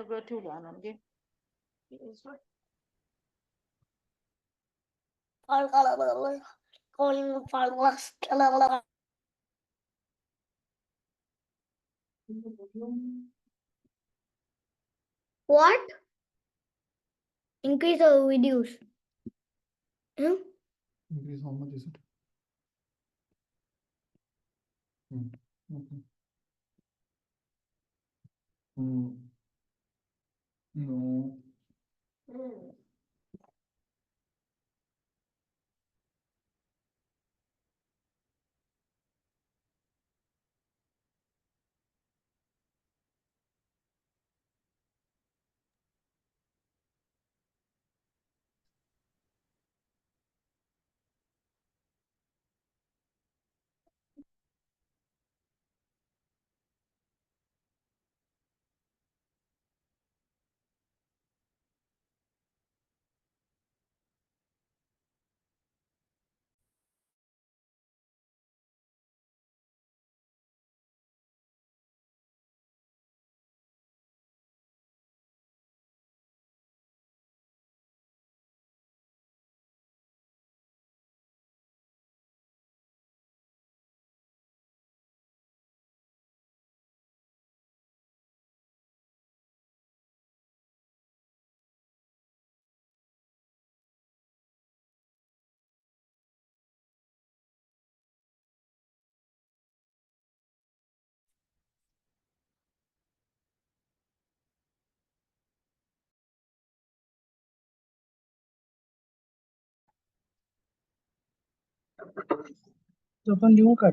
सगळं ठेवलं आणून घे. What? Increase or reduce? Increase how much is it? Okay. No. तो पण लिहू का?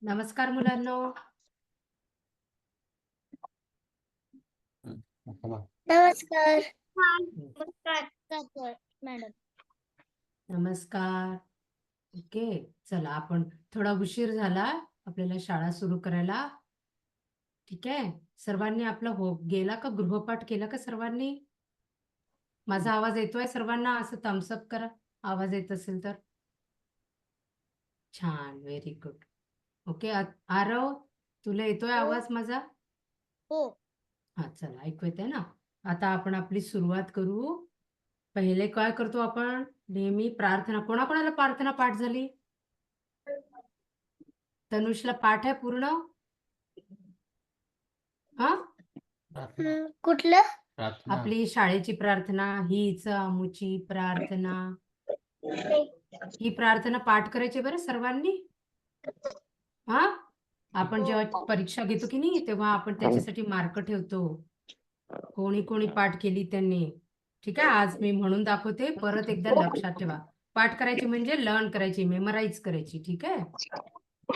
नमस्कार मुलांनो. नमस्कार. मॅडम. नमस्कार. ओके, चला आपण थोडा उशीर झाला आपल्याला शाळा सुरू करायला. ठीक आहे, सर्वांनी आपला गेला का गृहपाठ केला का सर्वांनी? माझा आवाज येतोय सर्वांना? असं थम्सअप करा आवाज येत असेल तर. छान, व्हेरी गुड. ओके, आरव तुला येतोय आवाज माझा? हो. हा, चला ऐकू येते ना. आता आपण आपली सुरुवात करू. पहिले काय करतो आपण? नेहमी प्रार्थना. कोणाकोणाला प्रार्थना पाठ झाली? तनुषला पाठ आहे पूर्ण? हा, कुठलं? आपली शाळेची प्रार्थना, हीच आमुची प्रार्थना. ही प्रार्थना पाठ करायची बरं सर्वांनी. हा, आपण जेव्हा परीक्षा घेतो की नाही तेव्हा आपण त्याच्यासाठी मार्क ठेवतो. कोणी कोणी पाठ केली त्यांनी. ठीक आहे, आज मी म्हणून दाखवते, परत एकदा लक्षात ठेवा. पाठ करायची म्हणजे लर्न करायची, मेमराईज करायची. ठीक आहे.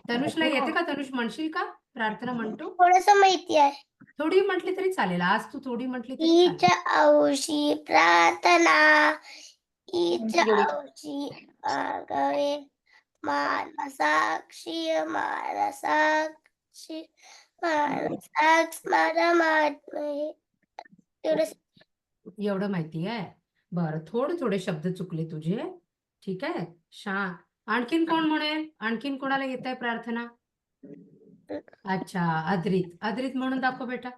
तनुषला येते का? तनुष म्हणशील का प्रार्थना म्हणतो? थोडस माहिती आहे. थोडी म्हटली तरी चालेल. आज तू थोडी म्हटली तरी हीच चालेल. औषी प्रार्थना, हीच औषी आगळे मानसाक्षी, मानसाक्षी, मानसाक्ष मारमात्महे. एवढं माहिती आहे? बरं, थोडे थोडे शब्द चुकले तुझे. ठीक आहे. आणखीन कोण म्हणेल? आणखीन कोणाला येत आहे प्रार्थना? अच्छा, अद्रित. अद्रित म्हणून दाखव बेटा.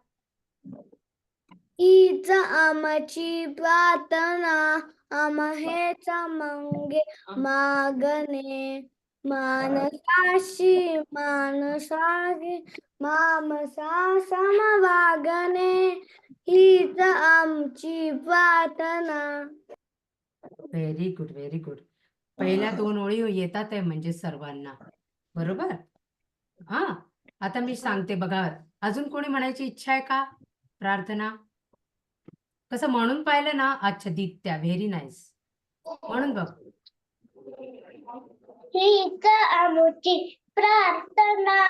हीच आमची प्रार्थना, आम्हेच मंगे मागणे, मानसाशी मानसागे मामसा समवागणे, हीच आमची प्रार्थना. Very good, very good. पहिल्या 2 ओळी येतात आहे म्हणजे सर्वांना. बरोबर? हा आता मी सांगते बघा. अजून कोणी म्हणायची इच्छा आहे का प्रार्थना? कसं म्हणून पाहिलं ना? अच्छा दीप्त्या, व्हेरी नाईस. म्हणून बघ. हीच आमुची प्रार्थना,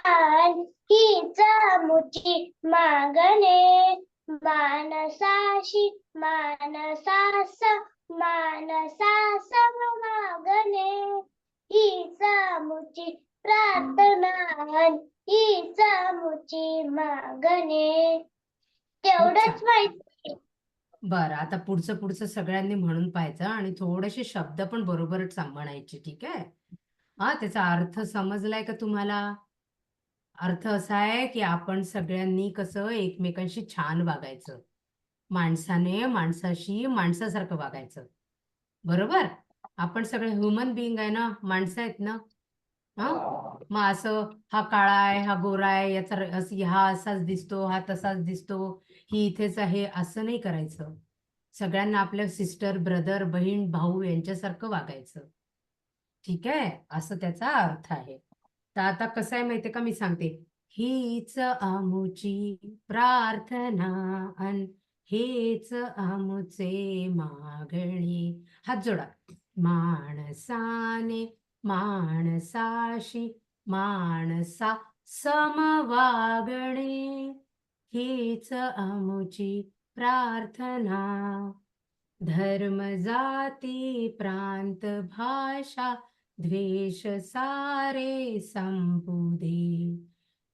हीच आमुची मागणे, मानसाशी मानसास मानसास मागणे, हीच आमुची प्रार्थना, हीच आमुची मागणे. तेवढंच माहिती. बरं, आता पुढचं सगळ्यांनी म्हणून पाहायचं आणि थोडेसे शब्द पण बरोबरच म्हणायचे, ठीक आहे? हा त्याचा अर्थ समजलाय का तुम्हाला? अर्थ असा आहे की आपण सगळ्यांनी कसं एकमेकांशी छान वागायचं, माणसाने माणसाशी माणसासारखं वागायचं, बरोबर? आपण सगळे ह्युमन बिईंग आहे ना, माणसं आहेत ना. हा मग असं हा काळा आहे, हा गोरा आहे, हा असाच दिसतो, हा तसाच दिसतो, ही इथेच आहे, असं नाही करायचं. सगळ्यांना आपल्या सिस्टर, ब्रदर, बहीण, भाऊ यांच्यासारखं वागायचं, ठीक आहे? असं त्याचा अर्थ आहे. तर आता कसं आहे माहितीये का, मी सांगते. हीच आमुची प्रार्थना अन हेच आमुचे मागणे. हात जोडा. माणसाने माणसाशी माणसा समवागणे, हीच आमुची प्रार्थना. धर्म जाती प्रांत भाषा द्वेष सारे संपुदे,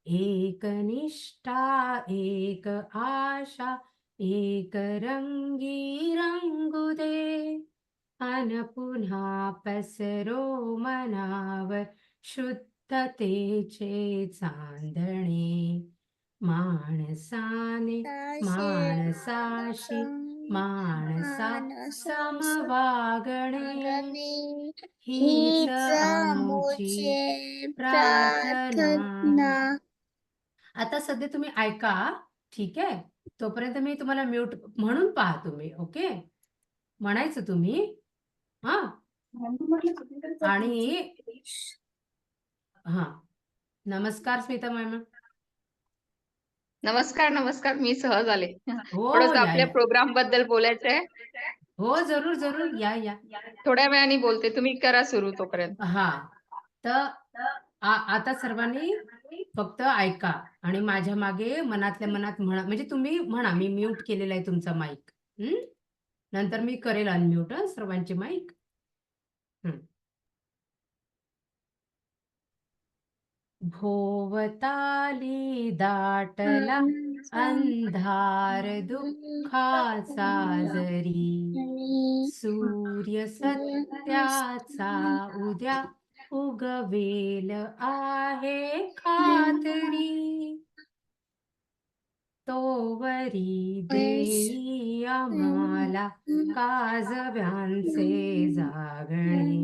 एक निष्ठा एक आशा एक रंगी रंगू दे, अन पुन्हा पसरो मनावर शुद्धतेचे चांदणे. माणसाने माणसाशी माणसा समवागणे, हीच आमुची प्रार्थना. आता सध्या तुम्ही ऐका, ठीक आहे? तोपर्यंत मी तुम्हाला म्यूट म्हणून पहा तुम्ही, ओके? म्हणायचं तुम्ही, हा. आणि हा नमस्कार स्मिता मॅम. नमस्कार. मी सहज आले. हो थोडंसं या आपल्या या. प्रोग्राम बद्दल बोलायचंय. हो जरूर जरूर या या. थोड्या वेळाने बोलते, तुम्ही करा सुरू तोपर्यंत. हा तर आता सर्वांनी फक्त ऐका आणि माझ्या मागे मनातल्या मनात म्हणा, म्हणजे तुम्ही म्हणा. मी म्यूट केलेला आहे तुमचा माईक. नंतर मी करेल अनम्यूट सर्वांचे माईक. भोवताली दाटला अंधार दुःखाचा जरी, सूर्य सत्याचा उद्या उगवेल आहे खात्री, तोवरी देई आम्हाला काजव्यांचे जागणे.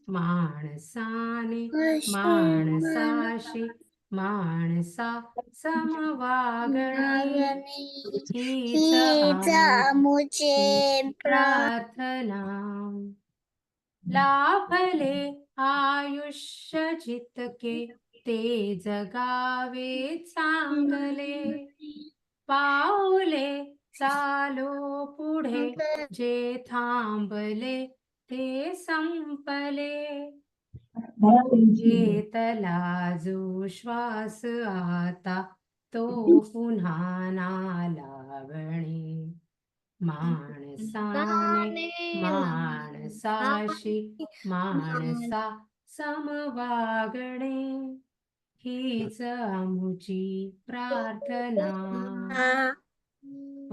माणसाने माणसाशी माणसा समवागणे, हीच आमुची प्रार्थना. लाभले आयुष्य जितके ते जगावे चांगले, पाऊले चालो पुढे जे थांबले ते संपले, घेतला जो श्वास आता तो पुन्हा ना लागणे. माणसाने माणसाशी माणसा समवागणे, हीच आमुची प्रार्थना.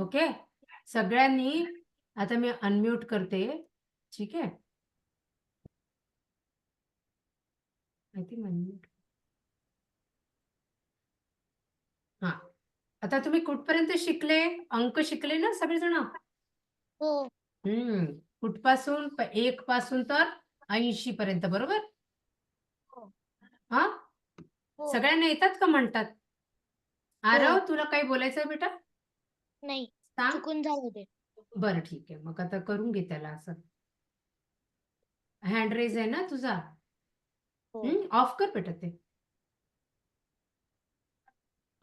ओके सगळ्यांनी. आता मी अनम्यूट करते, ठीक आहे? अनम्यूट. हा आता तुम्ही कुठपर्यंत शिकले? अंक शिकले ना सगळेजण? हो. कुठपासून? 1 पासून तर 80 पर्यंत, बरोबर? हा सगळ्यांना येतात का म्हणतात? आरव तुला काही बोलायचंय बेटा? नाही, सांग. चुकून झालं ते. बरं ठीक आहे, मग आता करून घे त्याला. असं हँड रेज आहे ना तुझा? ऑफ कर बेटा ते.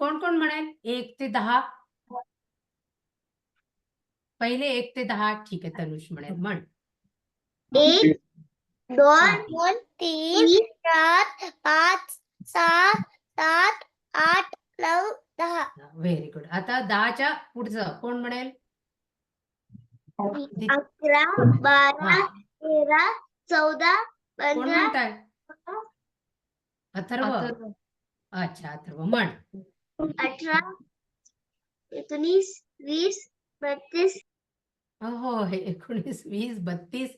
कोण कोण म्हणेल 1 ते 10? पहिले 1 ते 10. ठीक आहे, तनुष म्हणेल. म्हण. 1, 2, हा. 3, 4, 5, 6, 7, 8, 9, 10. Very good. आता 10च्या पुढचं कोण म्हणेल? 11, 12, हा. 13, 14, कोण 15, म्हणताय? अथर्व. अथर्व. अच्छा, अथर्व म्हण. 18, 19, 20, 32. हो, हे 19, 20, 32.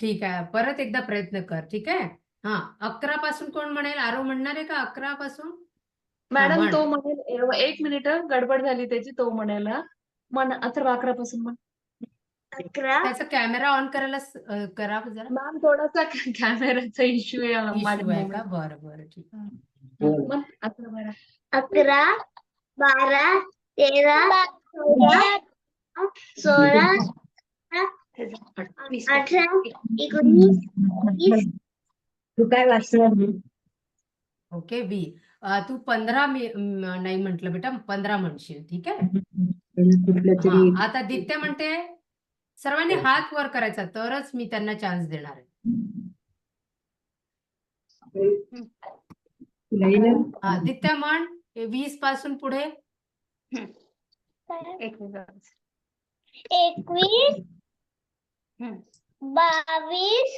ठीक आहे, परत एकदा प्रयत्न कर. ठीक आहे. हा, 11 पासून कोण म्हणेल? आरव म्हणणार आहे का 11 पासून? मॅडम म्हण. तो म्हणेल 1 मिनिट गडबड झाली त्याची, तो म्हणेल हा. म्हण अथर्व 11 पासून म्हण. 11, त्याचा कॅमेरा ऑन करायला करा जरा. मॅम थोडासा कॅमेराचा इश्यू आहे इश्यू माझ्या आहे का? मोबाईल. बरं बरं, ठीक. म्हण 11, 11, 12, 13, 14, 16, 18, 19, 20. तू काय वाचलं? ओके. तू 15 नाही म्हटलं बेटा, 15 म्हणशील. ठीक आहे. हा, आता दित्य म्हणते सर्वांनी हात वर करायचा, तरच मी त्यांना चान्स देणार आहे. हा, दित्य म्हण. 20 पासून पुढे. 21. 21, 22,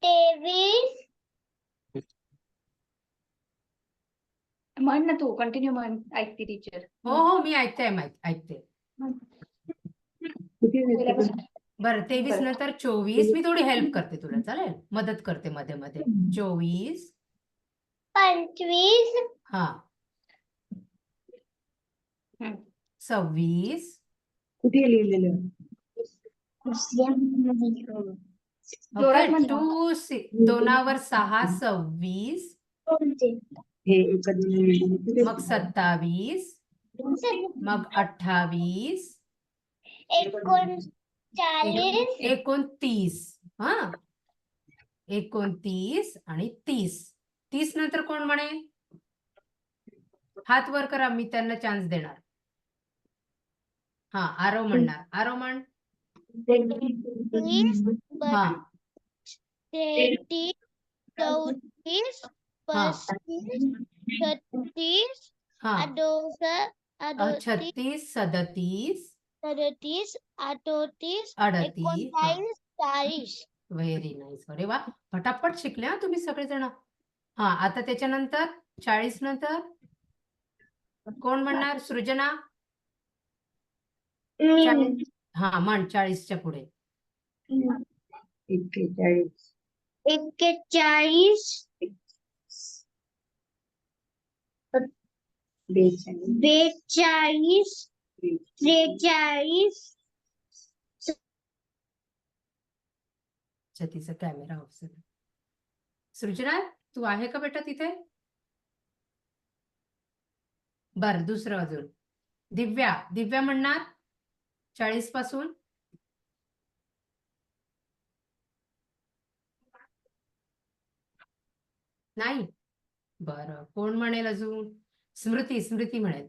23, म्हण ना तू, कंटिन्यू म्हण. ऐकते टीचर. हो हो, मी ऐकते. बरं, 23 नंतर 24. मी थोडी हेल्प करते तुला, चालेल? मदत करते मध्ये मध्ये. 24. 25, हा. 26. कुठे लिहिलेलं? जोरात ओके. म्हण. 2वर 6, 26. हे एकच मग 27. मग 28. 39, 29. हा, 29 आणि 30. 30 नंतर कोण म्हणेल? हात वर करा, मी त्यांना चान्स देणार. हा, आरव म्हणणार. आरव म्हण. 30, हा. 33, 34, हा. 35, 36, हा. 38, 36, 37, 38, 38, 38. हा. 39, 40. Very nice. अरे वा, पटापट शिकले हा तुम्ही सगळेजण. हा, आता त्याच्यानंतर 40 नंतर कोण म्हणणार? सृजना. 40. हा, म्हण 40च्या पुढे. 41, 41, 42, 43, अच्छा, तिचा कॅमेरा ऑफ झाला. सृजना, तू आहे का बेटा तिथे? बर, दुसरं अजून. दिव्या म्हणणार 40 पासून. नाही. बरं, कोण म्हणेल अजून? स्मृती म्हणेल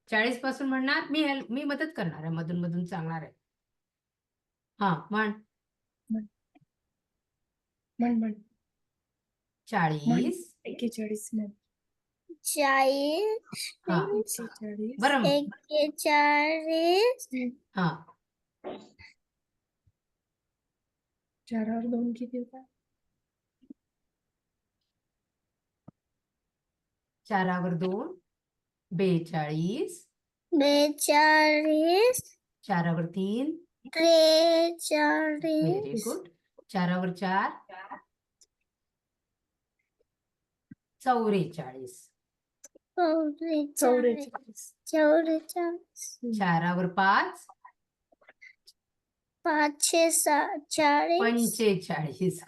40 पासून म्हणणार. मी मदत करणार आहे, मधून मधून सांगणार आहे. हा, म्हण. 40. 41 हा, 40, बरं. 41, हा, 4वर 2 किती होता? 4वर 2, 42. 42, 4वर 3. 43, व्हेरी गुड. 4वर 4, 44. 4वर 5, 45.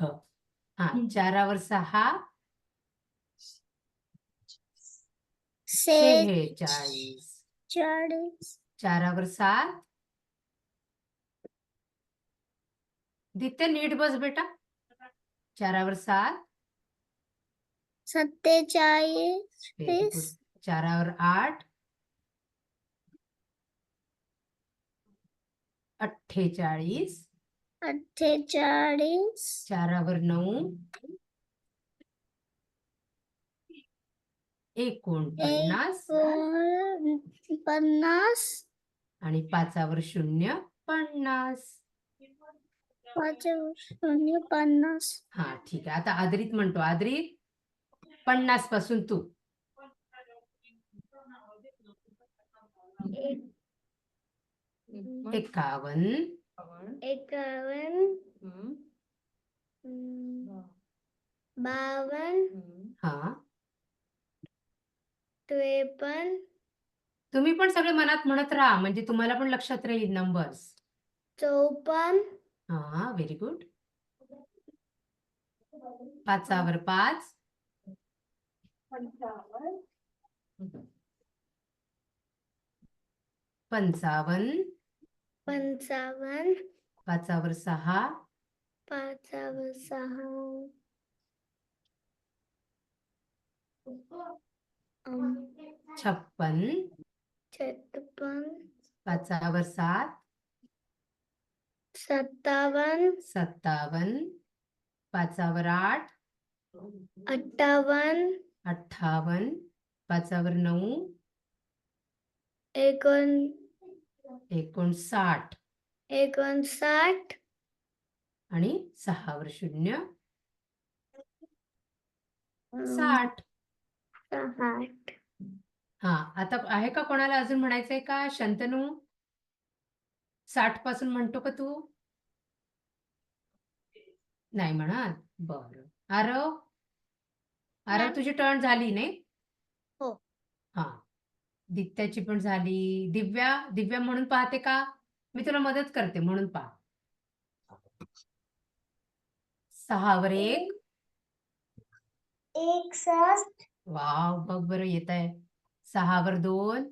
हो. हा, 4वर 6, 46. 4वर 7. दित्य, नीट बस बेटा. 4वर 7, सत्तेचाळीस Very good. 4वर 8 48 अठ्ठेचाळीस 4वर 9 49 पन्नास आणि 5वर 0 50. 50. हा ठीक आहे. आता आदरीत म्हणतो. आदरीत 50 पासून तू 51 51 52 हा 53 तुम्ही पण सगळे मनात म्हणत राहा म्हणजे तुम्हाला पण लक्षात राहील नंबर्स. 54 हा व्हेरी गुड. 5वर 5 55 55 5वर 6 5 6 56 56 5वर 7 57 57 5वर 8 58 58 5वर 9 59 59 आणि 6वर 0 60. 60 हा आता आहे का कोणाला अजून म्हणायचंय का? शंतनू 60 पासून म्हणतो का तू? नाही म्हणत. बरं. आरव मॅम. तुझी टर्न झाली नाही? हो. हा दित्याची पण झाली. दिव्या म्हणून पाहते का? मी तुला मदत करते म्हणून पहा. 6वर 1 61 वाव बघ बरं येत आहे. 6वर 2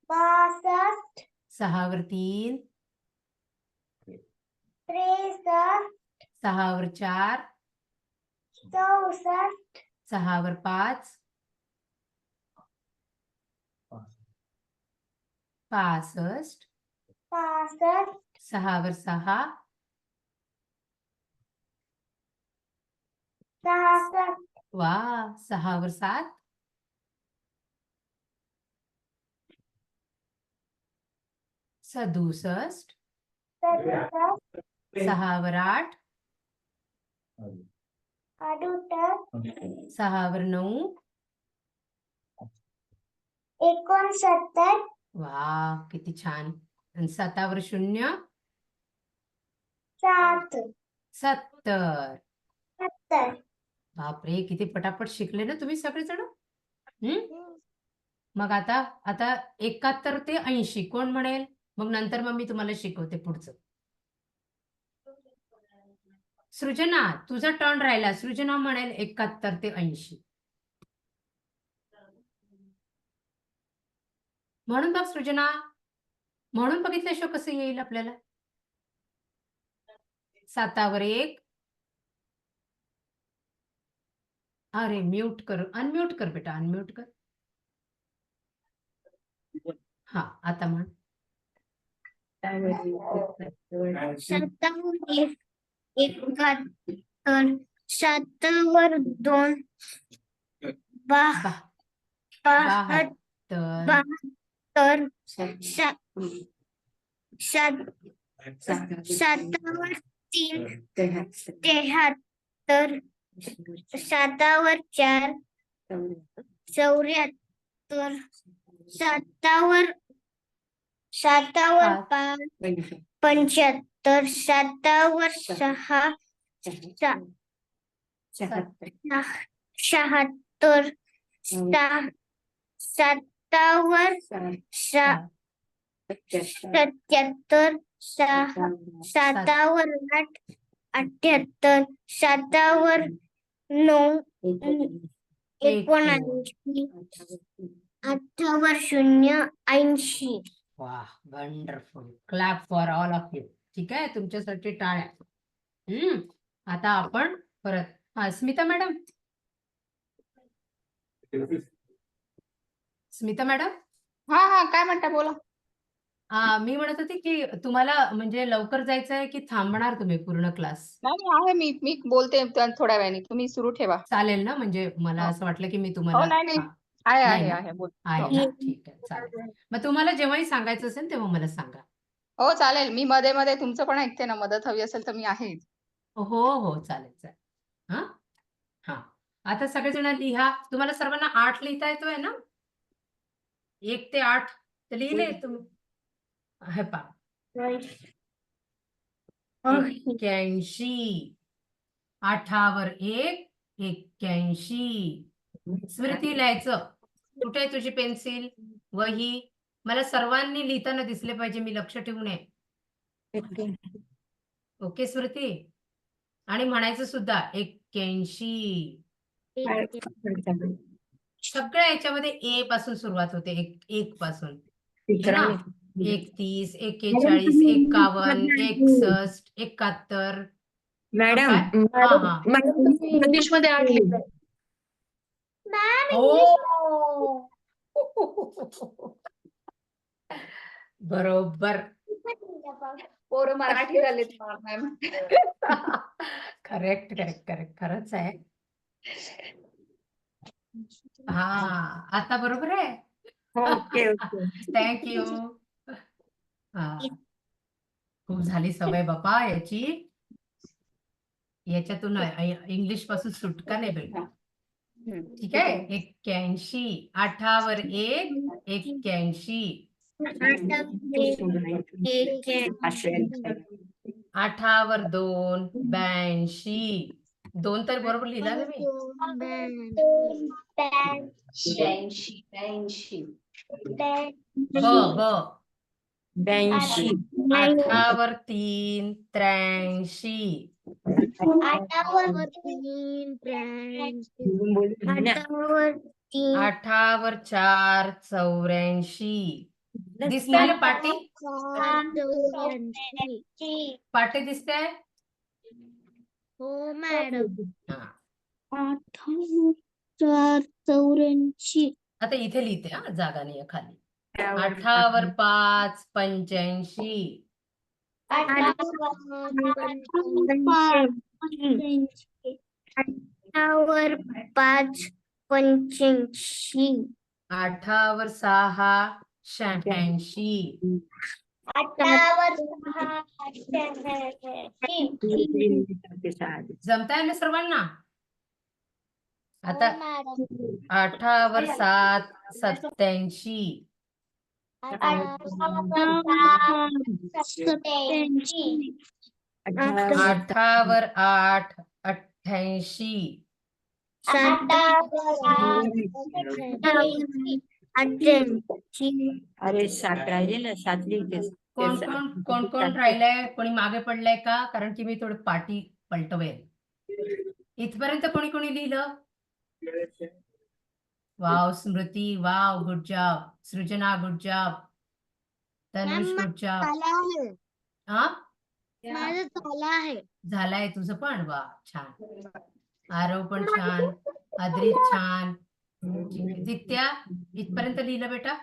62 6वर 3 63 6वर 4 64 6वर 5 65 65 6वर 6 66 वा 6वर 7 67 6वर 8 6वर 9 69 वा किती छान. आणि 7वर 0 7 70. 70 बापरे किती पटापट शिकले ना तुम्ही सगळेजण. मग आता 71 ते 80 कोण म्हणेल? मग नंतर मग मी तुम्हाला शिकवते पुढचं. सृजना तुझा टर्न राहिला. सृजना म्हणेल 71 ते 80. म्हणून बघ सृजना म्हणून बघितल्याशिवाय कसं येईल आपल्याला. 7वर 1 अरे म्यूट कर. अनम्यूट कर बेटा. अनम्यूट कर. हा आता म्हण. 71 7वर 2 72 72 7वर 3 73 7वर 4 74 7वर 5 75 7वर 6 76 7वर 77 7वर 8 78 7वर 9 79 8वर 0 80. वाह wonderful. Clap for all of you. ठीक आहे तुमच्यासाठी टाळ्या. आता आपण परत स्मिता मॅडम स्मिता मॅडम, हा हा काय म्हणता बोला. मी म्हणत होते की तुम्हाला म्हणजे लवकर जायचं आहे की थांबणार तुम्ही पूर्ण क्लास? नाही आहे मी बोलते थोड्या वेळाने, तुम्ही सुरू ठेवा. चालेल ना? म्हणजे मला हो. असं वाटलं की मी हो तुम्हाला नाही नाही हा, आहे नाही आहे ना? आहे बोल. आहे हो. ना? ठीक आहे, चालेल. मग तुम्हाला जेव्हाही सांगायचं असेल तेव्हा मला सांगा. हो चालेल, मी मध्ये मध्ये तुमचं पण ऐकते ना, मदत हवी असेल तर मी आहे. हो हो, चालेल चालेल. हा हा, आता सगळेजण लिहा. तुम्हाला सर्वांना 8 लिहिता येतोय ना? 1 ते 8 तर लिहिले तुम्ही? हे पहा, 81. 8 वर 1, 81. स्मृती लिहायचं. कुठे आहे तुझी पेन्सिल, वही? मला सर्वांनी लिहिताना दिसले पाहिजे, मी लक्ष ठेवू नये. ओके स्मृती? आणि म्हणायचं सुद्धा 81. सगळ्या याच्यामध्ये ए पासून सुरुवात होते, एक पासून. है ना? 31, 41, 51, 61, 71. मॅडम काय? हा हा. इंग्लिश मध्ये 8 लिहिलंय. हो. बरोबर. पोरं मराठी झालेत मॅम. करेक्ट करेक्ट करेक्ट, खरंच आहे. हा, आता बरोबर आहे. Okay okay. थँक्यू. हा, खूप झाली सवय बापा याची. याच्यातून इंग्लिश पासून सुटका नाही भेटत. ठीक आहे. 81. 8 वर 1, 81. 8 वर 2, 82. 2 तर बरोबर लिहिला ना मी? 82. ब 82. 8 वर 3, 83. 8 वर 4, 84. दिसतंय ना पाटी? पाटी दिसतंय? हो मॅडम. हा. 84. आता इथे लिहिते हा, जागा नाही आहे खाली. 8 वर 5, 85. 8 5 85. 8 वर 6, 86. 8 जमताय ना सर्वांना? आता 8 वर 7, 87. 8 वर 8, 88. 88. अरे 7 राहिले ना, 7 लिहितेस. कोण राहिलंय? कोणी मागे पडलंय का? कारण की मी थोडं पाटी पलटवेल. इथपर्यंत कोणी कोणी लिहिलं? वाव स्मृती, वाव, गुड जॉब. सृजना, good job. Tanush, good job. हा, माझं झालं आहे. झालाय तुझं पण? वा, छान. आरव पण छान. अद्रित छान. ठीक आहे. दित्या, इथपर्यंत लिहिलं बेटा?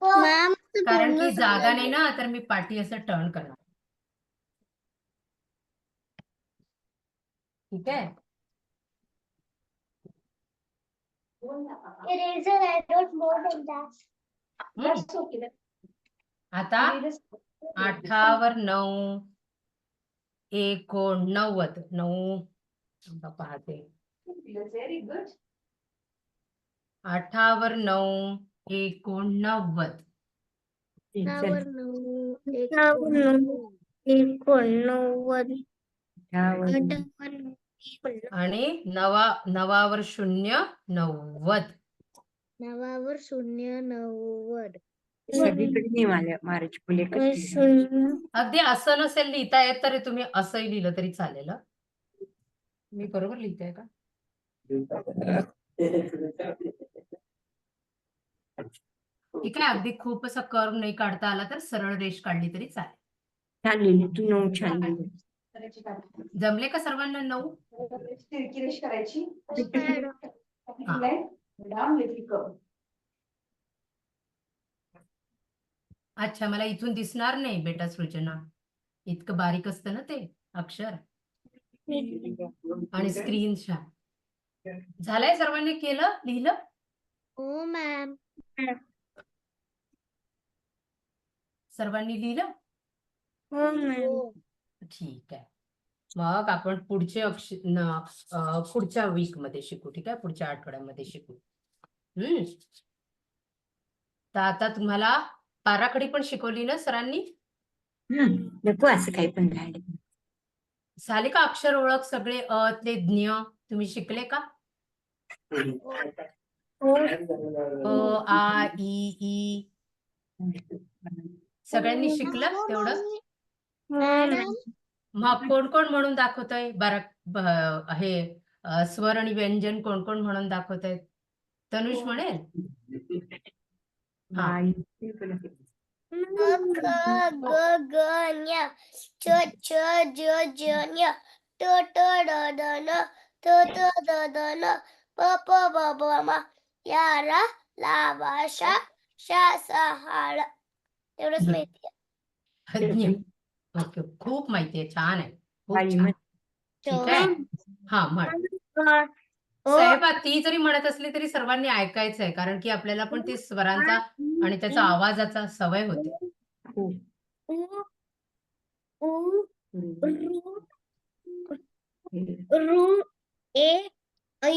मॅम कारण की जागा नाही ना, तर मी पाटी असं टर्न करणार. ठीक आहे. Eraser, I wrote more than that. आता 8 वर 9, 89. 9 पाहते. 8 वर 9, 89. 89. आणि 9 वर 0, 90. 90. सगळीकडे नाही मारायची फुले कशी. अगदी असं नसेल लिहिता येत तरी तुम्ही असंही लिहिलं तरी चालेल. मी बरोबर लिहिते का? ठीक आहे. अगदी खूप असा कर्व नाही काढता आला तर सरळ रेष काढली तरी चालेल. छान लिहिली तू, 9 छान लिहिली. जमले का सर्वांना 9? तिरकी रेष करायची. हा. राम लेखिका. अच्छा, मला इथून दिसणार नाही बेटा सृजना. इतकं बारीक असतं ना ते अक्षर आणि स्क्रीन झालंय. सर्वांनी केलं, लिहिलं? हो मॅम. सर्वांनी लिहिलं? हो मॅम. ठीक आहे. मग आपण पुढचे पुढच्या वीक मध्ये शिकू. ठीक आहे, पुढच्या आठवड्यामध्ये शिकू. तर आता तुम्हाला पाराखडी पण शिकवली ना सरांनी? नको असं काही पण राहिले. झाले का अक्षर ओळख सगळे? अ ते ज्ञ तुम्ही शिकले का? अ आ इ ई सगळ्यांनी शिकलं तेवढं? मग कोण कोण म्हणून दाखवतंय? हे स्वर आणि व्यंजन कोण कोण म्हणून दाखवतंय? तनुष म्हणेल? हा. क ग ग ञ च छ ज ज ञ ट ट ड ड न थ थ द द न प प ब ब म या रा ला वा शा शा सा हा ळ. एवढंच माहिती आहे. ज्ञ. ओके, खूप माहिती आहे. छान आहे, खूप बाई छान. म्हण. ठीक आहे. हा म्हण. साहेबा ती जरी म्हणत असली तरी सर्वांनी ऐकायचं आहे, कारण की आपल्याला पण ते स्वरांचा आणि त्याचा आवाजाचा सवय होते. उ उ रू रू ए ऐ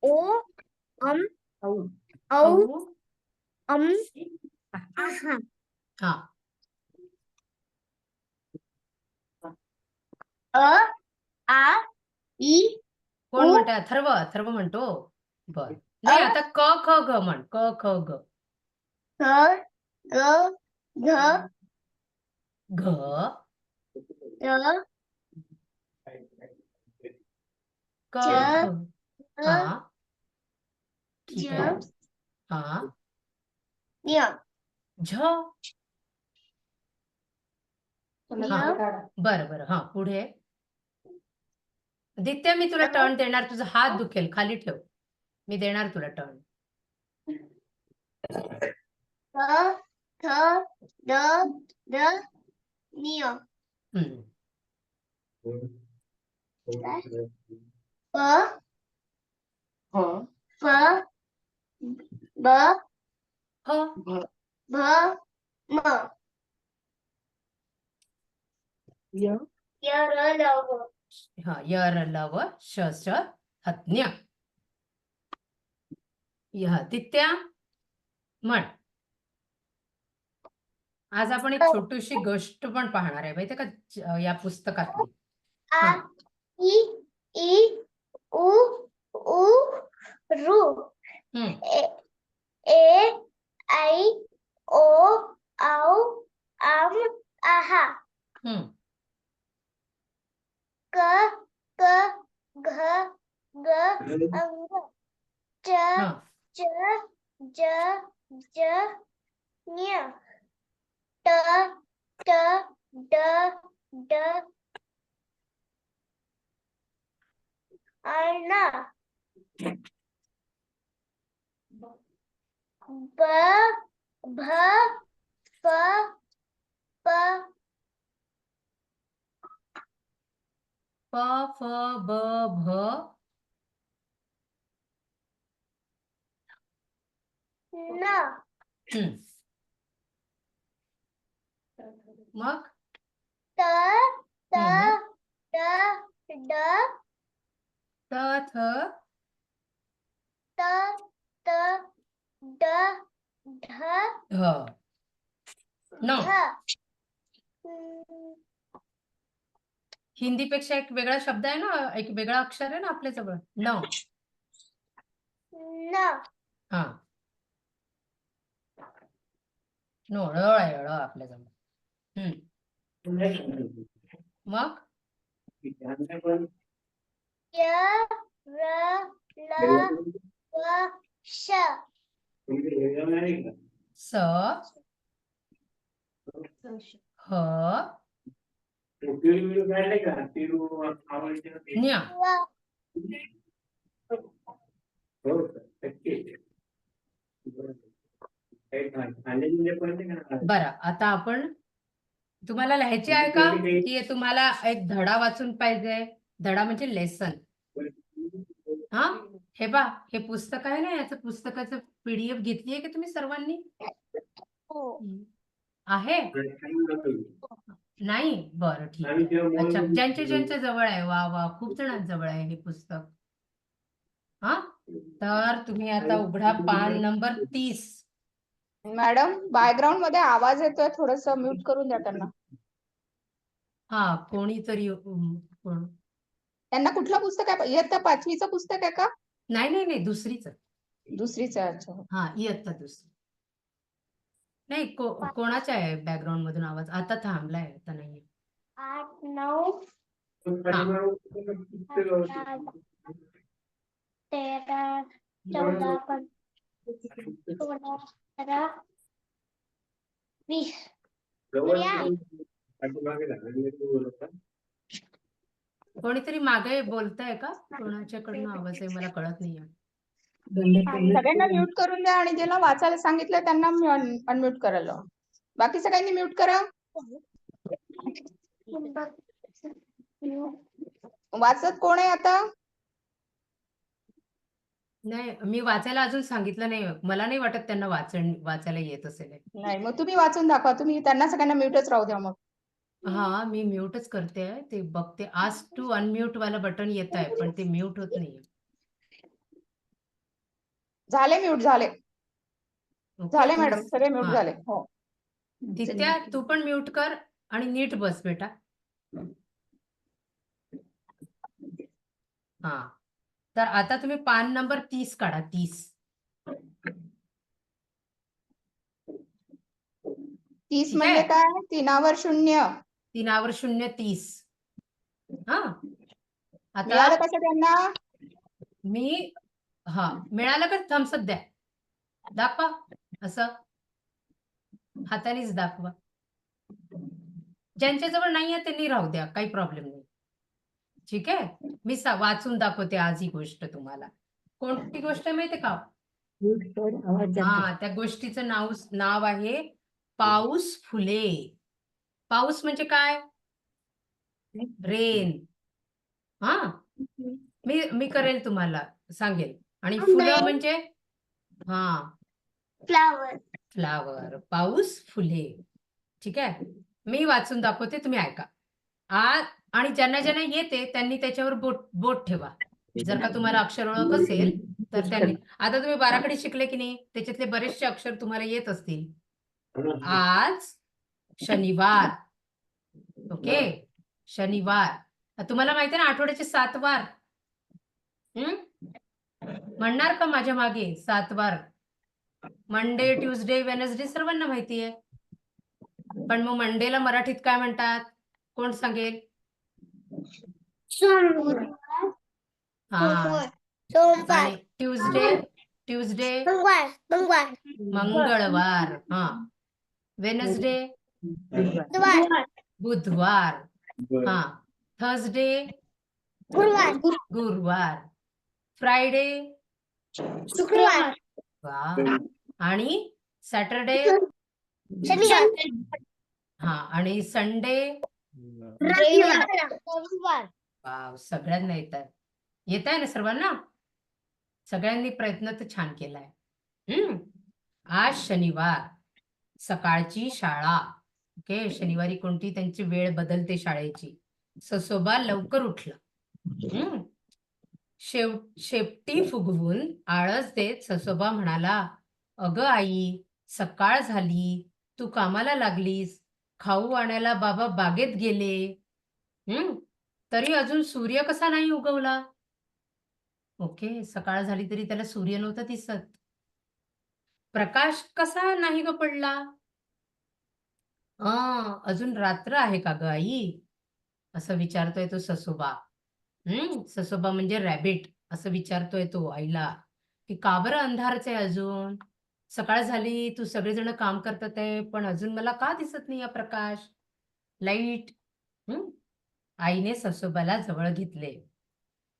ओ अम औ अम आहा. हा. अ आ ई कोण म्हणतंय? अथर्व. अथर्व म्हणतो. बर, नाही आता क ख ग म्हण. क ख ग. ख ग घ घ र क च ख. हा, ठीक आहे. हा. ञ झ. हा, बरं बरं. हा, पुढे. दित्या, मी तुला टर्न देणार. तुझा हात दुखेल, खाली ठेव. मी देणार तुला टर्न. ख ख द द ञ प फ ब ह. भ म य र ल व. हा, य र ल व श श हत्न्य. दित्या म्हण. आज आपण एक छोटीशी गोष्ट पण पाहणार आहे, माहितीये का, या पुस्तकातली. आ हा. इ ई उ ऊ रू ए ए ऐ ओ औ अम आहा. क क घ ग अंग च च ज ज ञ ट ट ड ड अर्ण ब भ फ प प फ ब भ न मग त त ड ड त थ त त ड ढ ध न. ध. हिंदीपेक्षा एक वेगळा शब्द आहे ना, एक वेगळा अक्षर आहे ना आपल्याजवळ, न. न हा, नो ळ आहे, ळ आपल्याजवळ. मग य र ल व श स ह न्य. बरं, आता आपण तुम्हाला लिहायचे आहे का की तुम्हाला एक धडा वाचून पाहिजे? धडा म्हणजे लेसन. हा, हे बा, हे पुस्तक आहे ना, याचं पुस्तकाचं PDF घेतली आहे की तुम्ही सर्वांनी? हो. आहे? नाही, बरं, ठीक आहे. अच्छा, ज्यांच्या जवळ आहे, वा वा, खूप जणांजवळ आहे हे पुस्तक. हा, तर तुम्ही आता उघडा पान नंबर 30. मॅडम, बॅकग्राऊंड मध्ये आवाज येतोय, थोडस म्यूट करून द्या त्यांना. हा, कोणीतरी कोण? त्यांना कुठलं पुस्तक आहे? इयत्ता 5वीचं पुस्तक आहे का? नाही नाही नाही, दुसरीच. दुसरीचं आहे. अच्छा. हा, इयत्ता दुसरी. नाही, कोणाचा आहे बॅकग्राऊंड मधून आवाज? आता थांबलाय, आता नाही. 8, 9, 13, 14, 15, 16, 17, 20. कोणीतरी मागे बोलताय का? कोणाच्याकडनं आवाज आहे मला कळत नाहीये. सगळ्यांना म्यूट करून द्या आणि ज्याला वाचायला सांगितलं त्यांना अनम्यूट करायला. बाकी सगळ्यांनी म्यूट करा. वाचत कोण आहे आता? नाही, मी वाचायला अजून सांगितलं नाही. मला नाही वाटत त्यांना वाचायला येत असेल. नाही, मग तुम्ही वाचून दाखवा. तुम्ही त्यांना सगळ्यांना म्यूटच राहू द्या मग. हा, मी म्यूटच करते. ते बघते. आस्क टू अनम्यूट वाला बटन येत आहे, पण ते म्यूट होत नाहीये. झाले म्यूट, झाले. ओके, झाले तुम्ही- मॅडम, सगळे म्यूट हा. झाले. हो. दित्या, तू पण म्यूट कर आणि नीट बस बेटा. हा, तर आता तुम्ही पान नंबर 30 काढा. 30 ठीक म्हणजे आहे. काय? 3वर 0. 3वर 0, 30. हा, मिळालं आता कसं त्यांना? मिळालं का? थम्सअप द्या, दाखवा. असं हातानेच दाखवा. ज्यांच्याजवळ नाहीये त्यांनी राहू द्या, काही प्रॉब्लेम नाही. ठीक आहे, मी वाचून दाखवते आज ही गोष्ट तुम्हाला. कोणती गोष्ट आहे माहितीये का? हा, त्या गोष्टीचं नाव आहे पाऊस फुले. पाऊस म्हणजे काय? रेन. हा, मी करेल, तुम्हाला सांगेल. आणि फुलं म्हणजे फ्लावर. पाऊस फुले. ठीक आहे, मी वाचून दाखवते, तुम्ही ऐका. आणि ज्यांना ज्यांना येते त्यांनी त्याच्यावर बोट ठेवा. जर का तुम्हाला अक्षर ओळख असेल तर त्यांनी. आता तुम्ही बाराखडी शिकले की नाही, त्याच्यातले बरेचसे अक्षर तुम्हाला येत असतील. आज शनिवार. ओके, शनिवार. तुम्हाला माहिती आहे ना, आठवड्याचे 7 वार. म्हणणार का माझ्या मागे? 7 वार. मंडे, ट्यूसडे, वेनसडे सर्वांना माहिती आहे. पण मग मंडेला मराठीत काय म्हणतात? कोण सांगेल? हा, आणि ट्यूसडे मंगळवार. हा, वेनसडे बुधवार. हा, थर्सडे गुरुवार. फ्रायडे शुक्रवार. वा. आणि सॅटरडे. हा, आणि संडे. वाव, सगळ्यांना येत आहे ना सर्वांना? सगळ्यांनी प्रयत्न तर छान केलाय. आज शनिवार, सकाळची शाळा. ओके, शनिवारी कोणती त्यांची वेळ बदलते शाळेची. ससोबा लवकर उठला. शेपटी फुगवून आळस देत ससोबा म्हणाला, अगं आई, सकाळ झाली, तू कामाला लागलीस. खाऊ आणायला बाबा बागेत गेले. तरी अजून सूर्य कसा नाही उगवला? ओके, सकाळ झाली तरी त्याला सूर्य नव्हता दिसत. प्रकाश कसा नाही ग पडला? अजून रात्र आहे का ग आई? असं विचारतोय तो ससोबा. ससोबा म्हणजे रॅबिट. असं विचारतोय तो आईला की का बरं अंधारच आहे अजून? सकाळ झाली, तू सगळेजण काम करतात आहे, पण अजून मला का दिसत नाही प्रकाश, लाईट? आईने ससोबाला जवळ घेतले.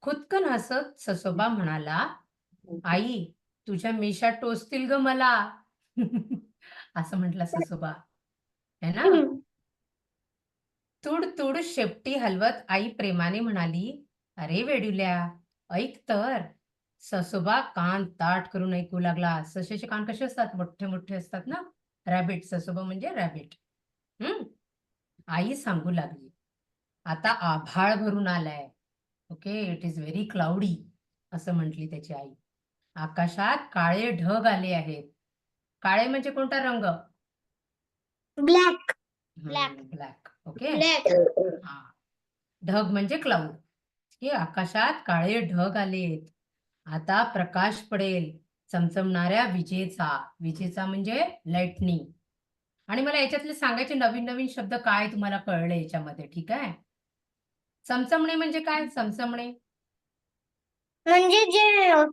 खुदकन हसत ससोबा म्हणाला, आई, तुझ्या मिशा टोचतील ग मला. असं म्हटलं ससोबा है ना. तुड तुड शेपटी हलवत आई प्रेमाने म्हणाली, अरे वेडुल्या, ऐक तर. ससोबा कान ताठ करून ऐकू लागला. सशाचे कान कसे असतात? मोठे मोठे असतात ना. रॅबिट, ससोबा म्हणजे रॅबिट. आई सांगू लागली, आता आभाळ भरून आलाय. Okay, it is very cloudy, असं म्हटली त्याची आई. आकाशात काळे ढग आले आहेत. काळे म्हणजे कोणता रंग? Black black. ओके. ब्लॅक हा, ढग म्हणजे क्लाउड. की आकाशात काळे ढग आलेत. आता प्रकाश पडेल चमचमणाऱ्या विजेचा म्हणजे लाइटनिंग. आणि मला याच्यातले सांगायचे नवीन नवीन शब्द काय तुम्हाला कळले याच्यामध्ये, ठीक आहे. चमचमणे म्हणजे काय? चमचमणे म्हणजे जे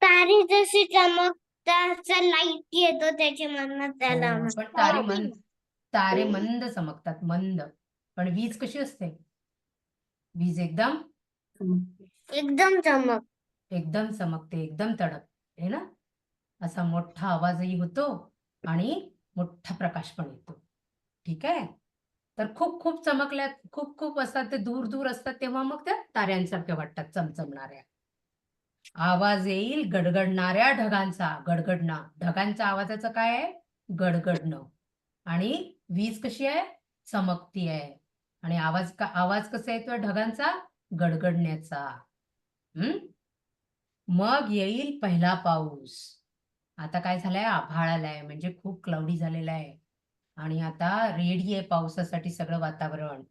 तारे जशी चमकतात लाईट येतो त्याच्यामधनं त्याला हो, पण तारे मंद चमकतात, मंद. पण वीज कशी असते? वीज एकदम एकदम चमकते, एकदम तडक, है ना. असा मोठा आवाजही होतो आणि मोठा प्रकाश पण येतो. ठीक आहे. तर खूप खूप चमकल्या, खूप खूप असतात, ते दूर दूर असतात, तेव्हा मग त्या ताऱ्यांसारख्या वाटतात, चमचमणाऱ्या. आवाज येईल गडगडणाऱ्या ढगांचा. ढगांच्या आवाजाचं काय आहे? गडगडणं. आणि वीज कशी आहे? चमकती आहे. आणि आवाज कसा येतोय ढगांचा? गडगडण्याचा. मग येईल पहिला पाऊस. आता काय झालंय? आभाळ आलाय, म्हणजे खूप क्लाउडी झालेला आहे. आणि आता रेडी आहे पावसासाठी सगळं वातावरण.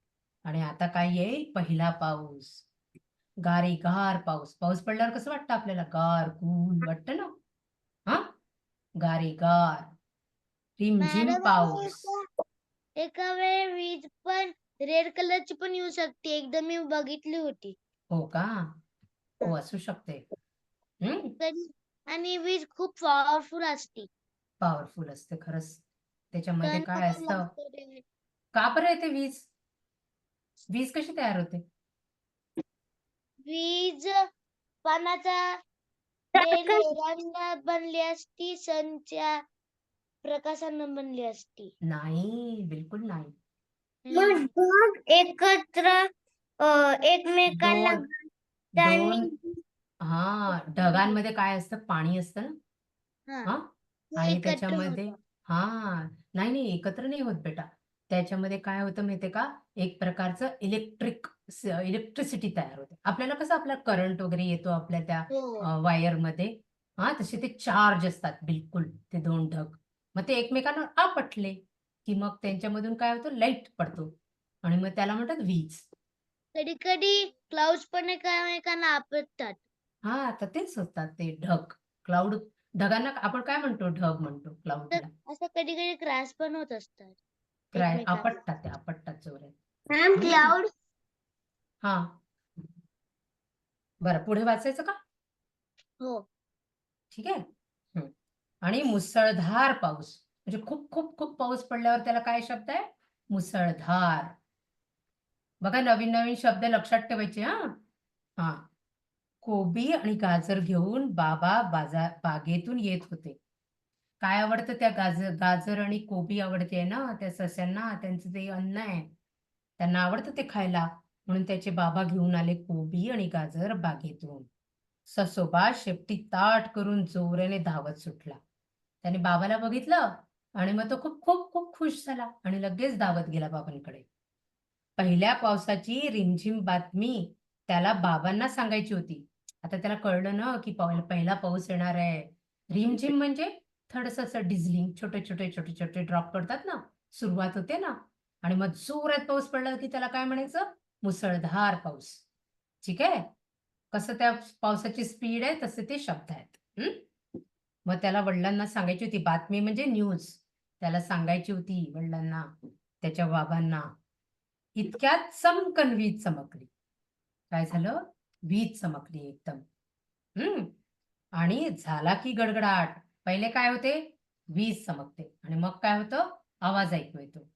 आणि आता काय येईल? पहिला पाऊस. गारेगार पाऊस. पाऊस पडल्यावर कसं वाटतं आपल्याला? गार कूल वाटतं ना. हा, गारेगार रिमझिम पाऊस. एका वेळी वीज पण रेड कलरची पण येऊ शकते. एकदा मी बघितली होती. हो का? हो, असू शकते. आणि वीज खूप पॉवरफुल असते. पॉवरफुल असते खरंच. त्याच्यामध्ये सण काय पण असतं? लागतो रे. का बरं येते वीज? वीज कशी तयार होते? वीज पानाचा वेलांना बनली असती, सनच्या प्रकाशानं बनली असती. नाही, बिलकुल नाही. मग ढग एकत्र एकमेकाला हा, ढगांमध्ये काय असतं? पाणी असतं ना. हा, आणि एकत्र त्याच्यामध्ये नाही एकत्र नाही होत बेटा. त्याच्यामध्ये काय होतं माहितीये का? एक प्रकारचं इलेक्ट्रिसिटी तयार होते. आपल्याला कसं आपला करंट वगैरे येतो आपल्या त्या वायरमध्ये. तसे ते चार्ज असतात बिलकुल ते दोन ढग. मग ते एकमेकांना आपटले की मग त्यांच्यामधून काय होतं? लाईट पडतो. आणि मग त्याला म्हणतात वीज. कधी कधी क्लाउड्स पण एकमेकांना आपटतात. हा, तर तेच होतात ते ढग. क्लाउड, ढगांना आपण काय म्हणतो? ढग म्हणतो क्लाउडला. असं कधी कधी क्रॅश पण होत असतात. आपटतात जोरात. क्लाउड हा, बरं, पुढे वाचायचं का? हो. ठीक आहे. आणि मुसळधार पाऊस म्हणजे खूप खूप खूप पाऊस पडल्यावर त्याला काय शब्द आहे? मुसळधार. बघा, नवीन नवीन शब्द लक्षात ठेवायचे. हा, कोबी आणि गाजर घेऊन बाबा बागेतून येत होते. काय आवडतं त्या गाजर आणि कोबी आवडते ना त्या सस्यांना. त्यांचं ते अन्न आहे, त्यांना आवडतं ते खायला. म्हणून त्याचे बाबा घेऊन आले कोबी आणि गाजर बागेतून. ससोबा शेपटी ताठ करून जोराने धावत सुटला. त्याने बाबाला बघितलं आणि मग तो खूप खूप खूप खुश झाला आणि लगेच धावत गेला बाबांकडे. पहिल्या पावसाची रिमझिम बातमी त्याला बाबांना सांगायची होती. आता त्याला कळलं ना की पहिला पाऊस येणार आहे. रिमझिम म्हणजे थोडंसं असं डिझलिंग, छोटे छोटे छोटे छोटे ड्रॉप पडतात ना, सुरुवात होते ना. आणि मग जोरात पाऊस पडला की त्याला काय म्हणायचं? मुसळधार पाऊस. ठीक आहे. कसं त्या पावसाची स्पीड आहे तसे ते शब्द आहेत. मग त्याला वडिलांना सांगायची होती बातमी म्हणजे न्यूज. त्याला सांगायची होती वडिलांना, त्याच्या बाबांना. इतक्यात चमकन वीज चमकली. काय झालं? वीज चमकली एकदम. आणि झाला की गडगडाट. पहिले काय होते? वीज चमकते आणि मग काय होतं? आवाज ऐकू येतो.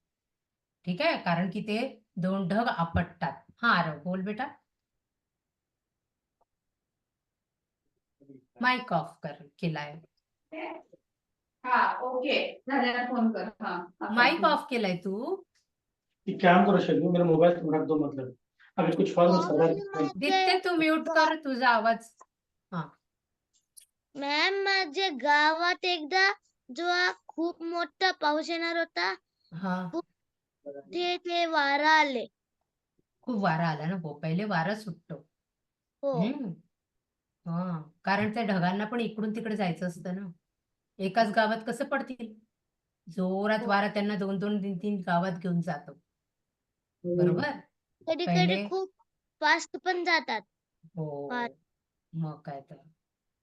ठीक आहे, कारण की ते दोन ढग आपटतात. हा, आरव बोल बेटा. माईक ऑफ केलाय. हा ओके झाल्यावर फोन कर. हा आता माईक फोन. ऑफ केलाय तू. एक काम करो शैलू, मेरा मोबाइल तुम रख दो, मतलब अगर कुछ हुआ तो मैं सरदार दित्य तू म्यूट कर तुझा आवाज. मॅम माझ्या गावात एकदा जो खूप मोठा पाऊस येणार होता हा ते वारा आले. खूप वारा आला ना. हो पहिले वारा सुटतो. हो हम्म. हा कारण त्या ढगांना पण इकडून तिकडे जायचं असतं ना. एकाच गावात कसं पडतील. जोरात वारा त्यांना 2-2, 3-3 गावात घेऊन जातो. बरोबर. कधी कधी पहिले खूप फास्ट पण जातात. हो वार- मग काय तर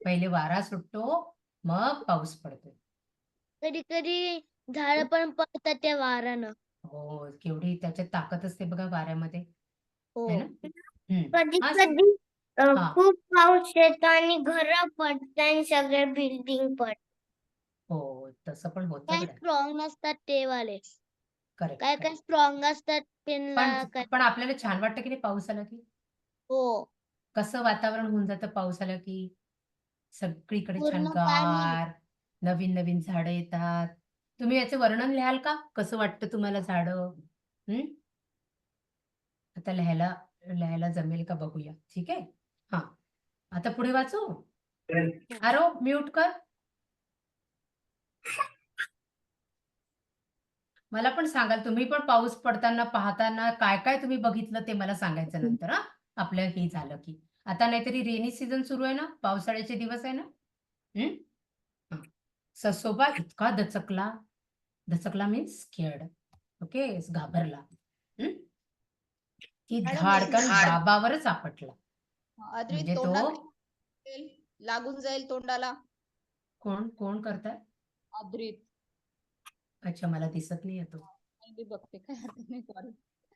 पहिले वारा सुटतो मग पाऊस पडतो. कधी कधी झाड पण पडतात त्या वाऱ्यानं. हो केवढी त्याच्यात ताकद असते बघा वाऱ्यामध्ये. हो है ना. कधी हा कधी हा. खूप पाऊस येतो आणि घर पडतात आणि सगळे बिल्डिंग पडतात. हो तसं पण होतं काय गड्या. स्ट्रॉंग नसतात ते वाले. करेक्ट काय काय स्ट्रॉंग असतात त्यांना पण पण आपल्याला छान वाटतं की नाही पाऊस आला की. हो कसं वातावरण होऊन जातं पाऊस आला की. सगळीकडे छान पूर्ण पाणी. गार. नवीन नवीन झाडं येतात. तुम्ही याचे वर्णन लिहाल का कसं वाटतं तुम्हाला झाडं. आता लिहायला जमेल का बघूया. ठीक आहे. हा आता पुढे वाचू. आरो म्यूट कर. मला पण सांगाल तुम्ही पण पाऊस पडताना पाहताना काय काय तुम्ही बघितलं ते मला सांगायचं नंतर. हा आपलं हे झालं की. आता नाहीतरी रेनी सीझन सुरू आहे ना. पावसाळ्याचे दिवस आहे ना. हा. ससोबा इतका दचकला मीन्स स्केअर्ड. ओके घाबरला. की धाडकन बाबावरच आपटला. अद्रित म्हणजे तोंडात तो तेल लागून जाईल तोंडाला. कोण करताय. अद्रित अच्छा मला दिसत नाही येतो. मी बघते काय हरकत नाही. sorry.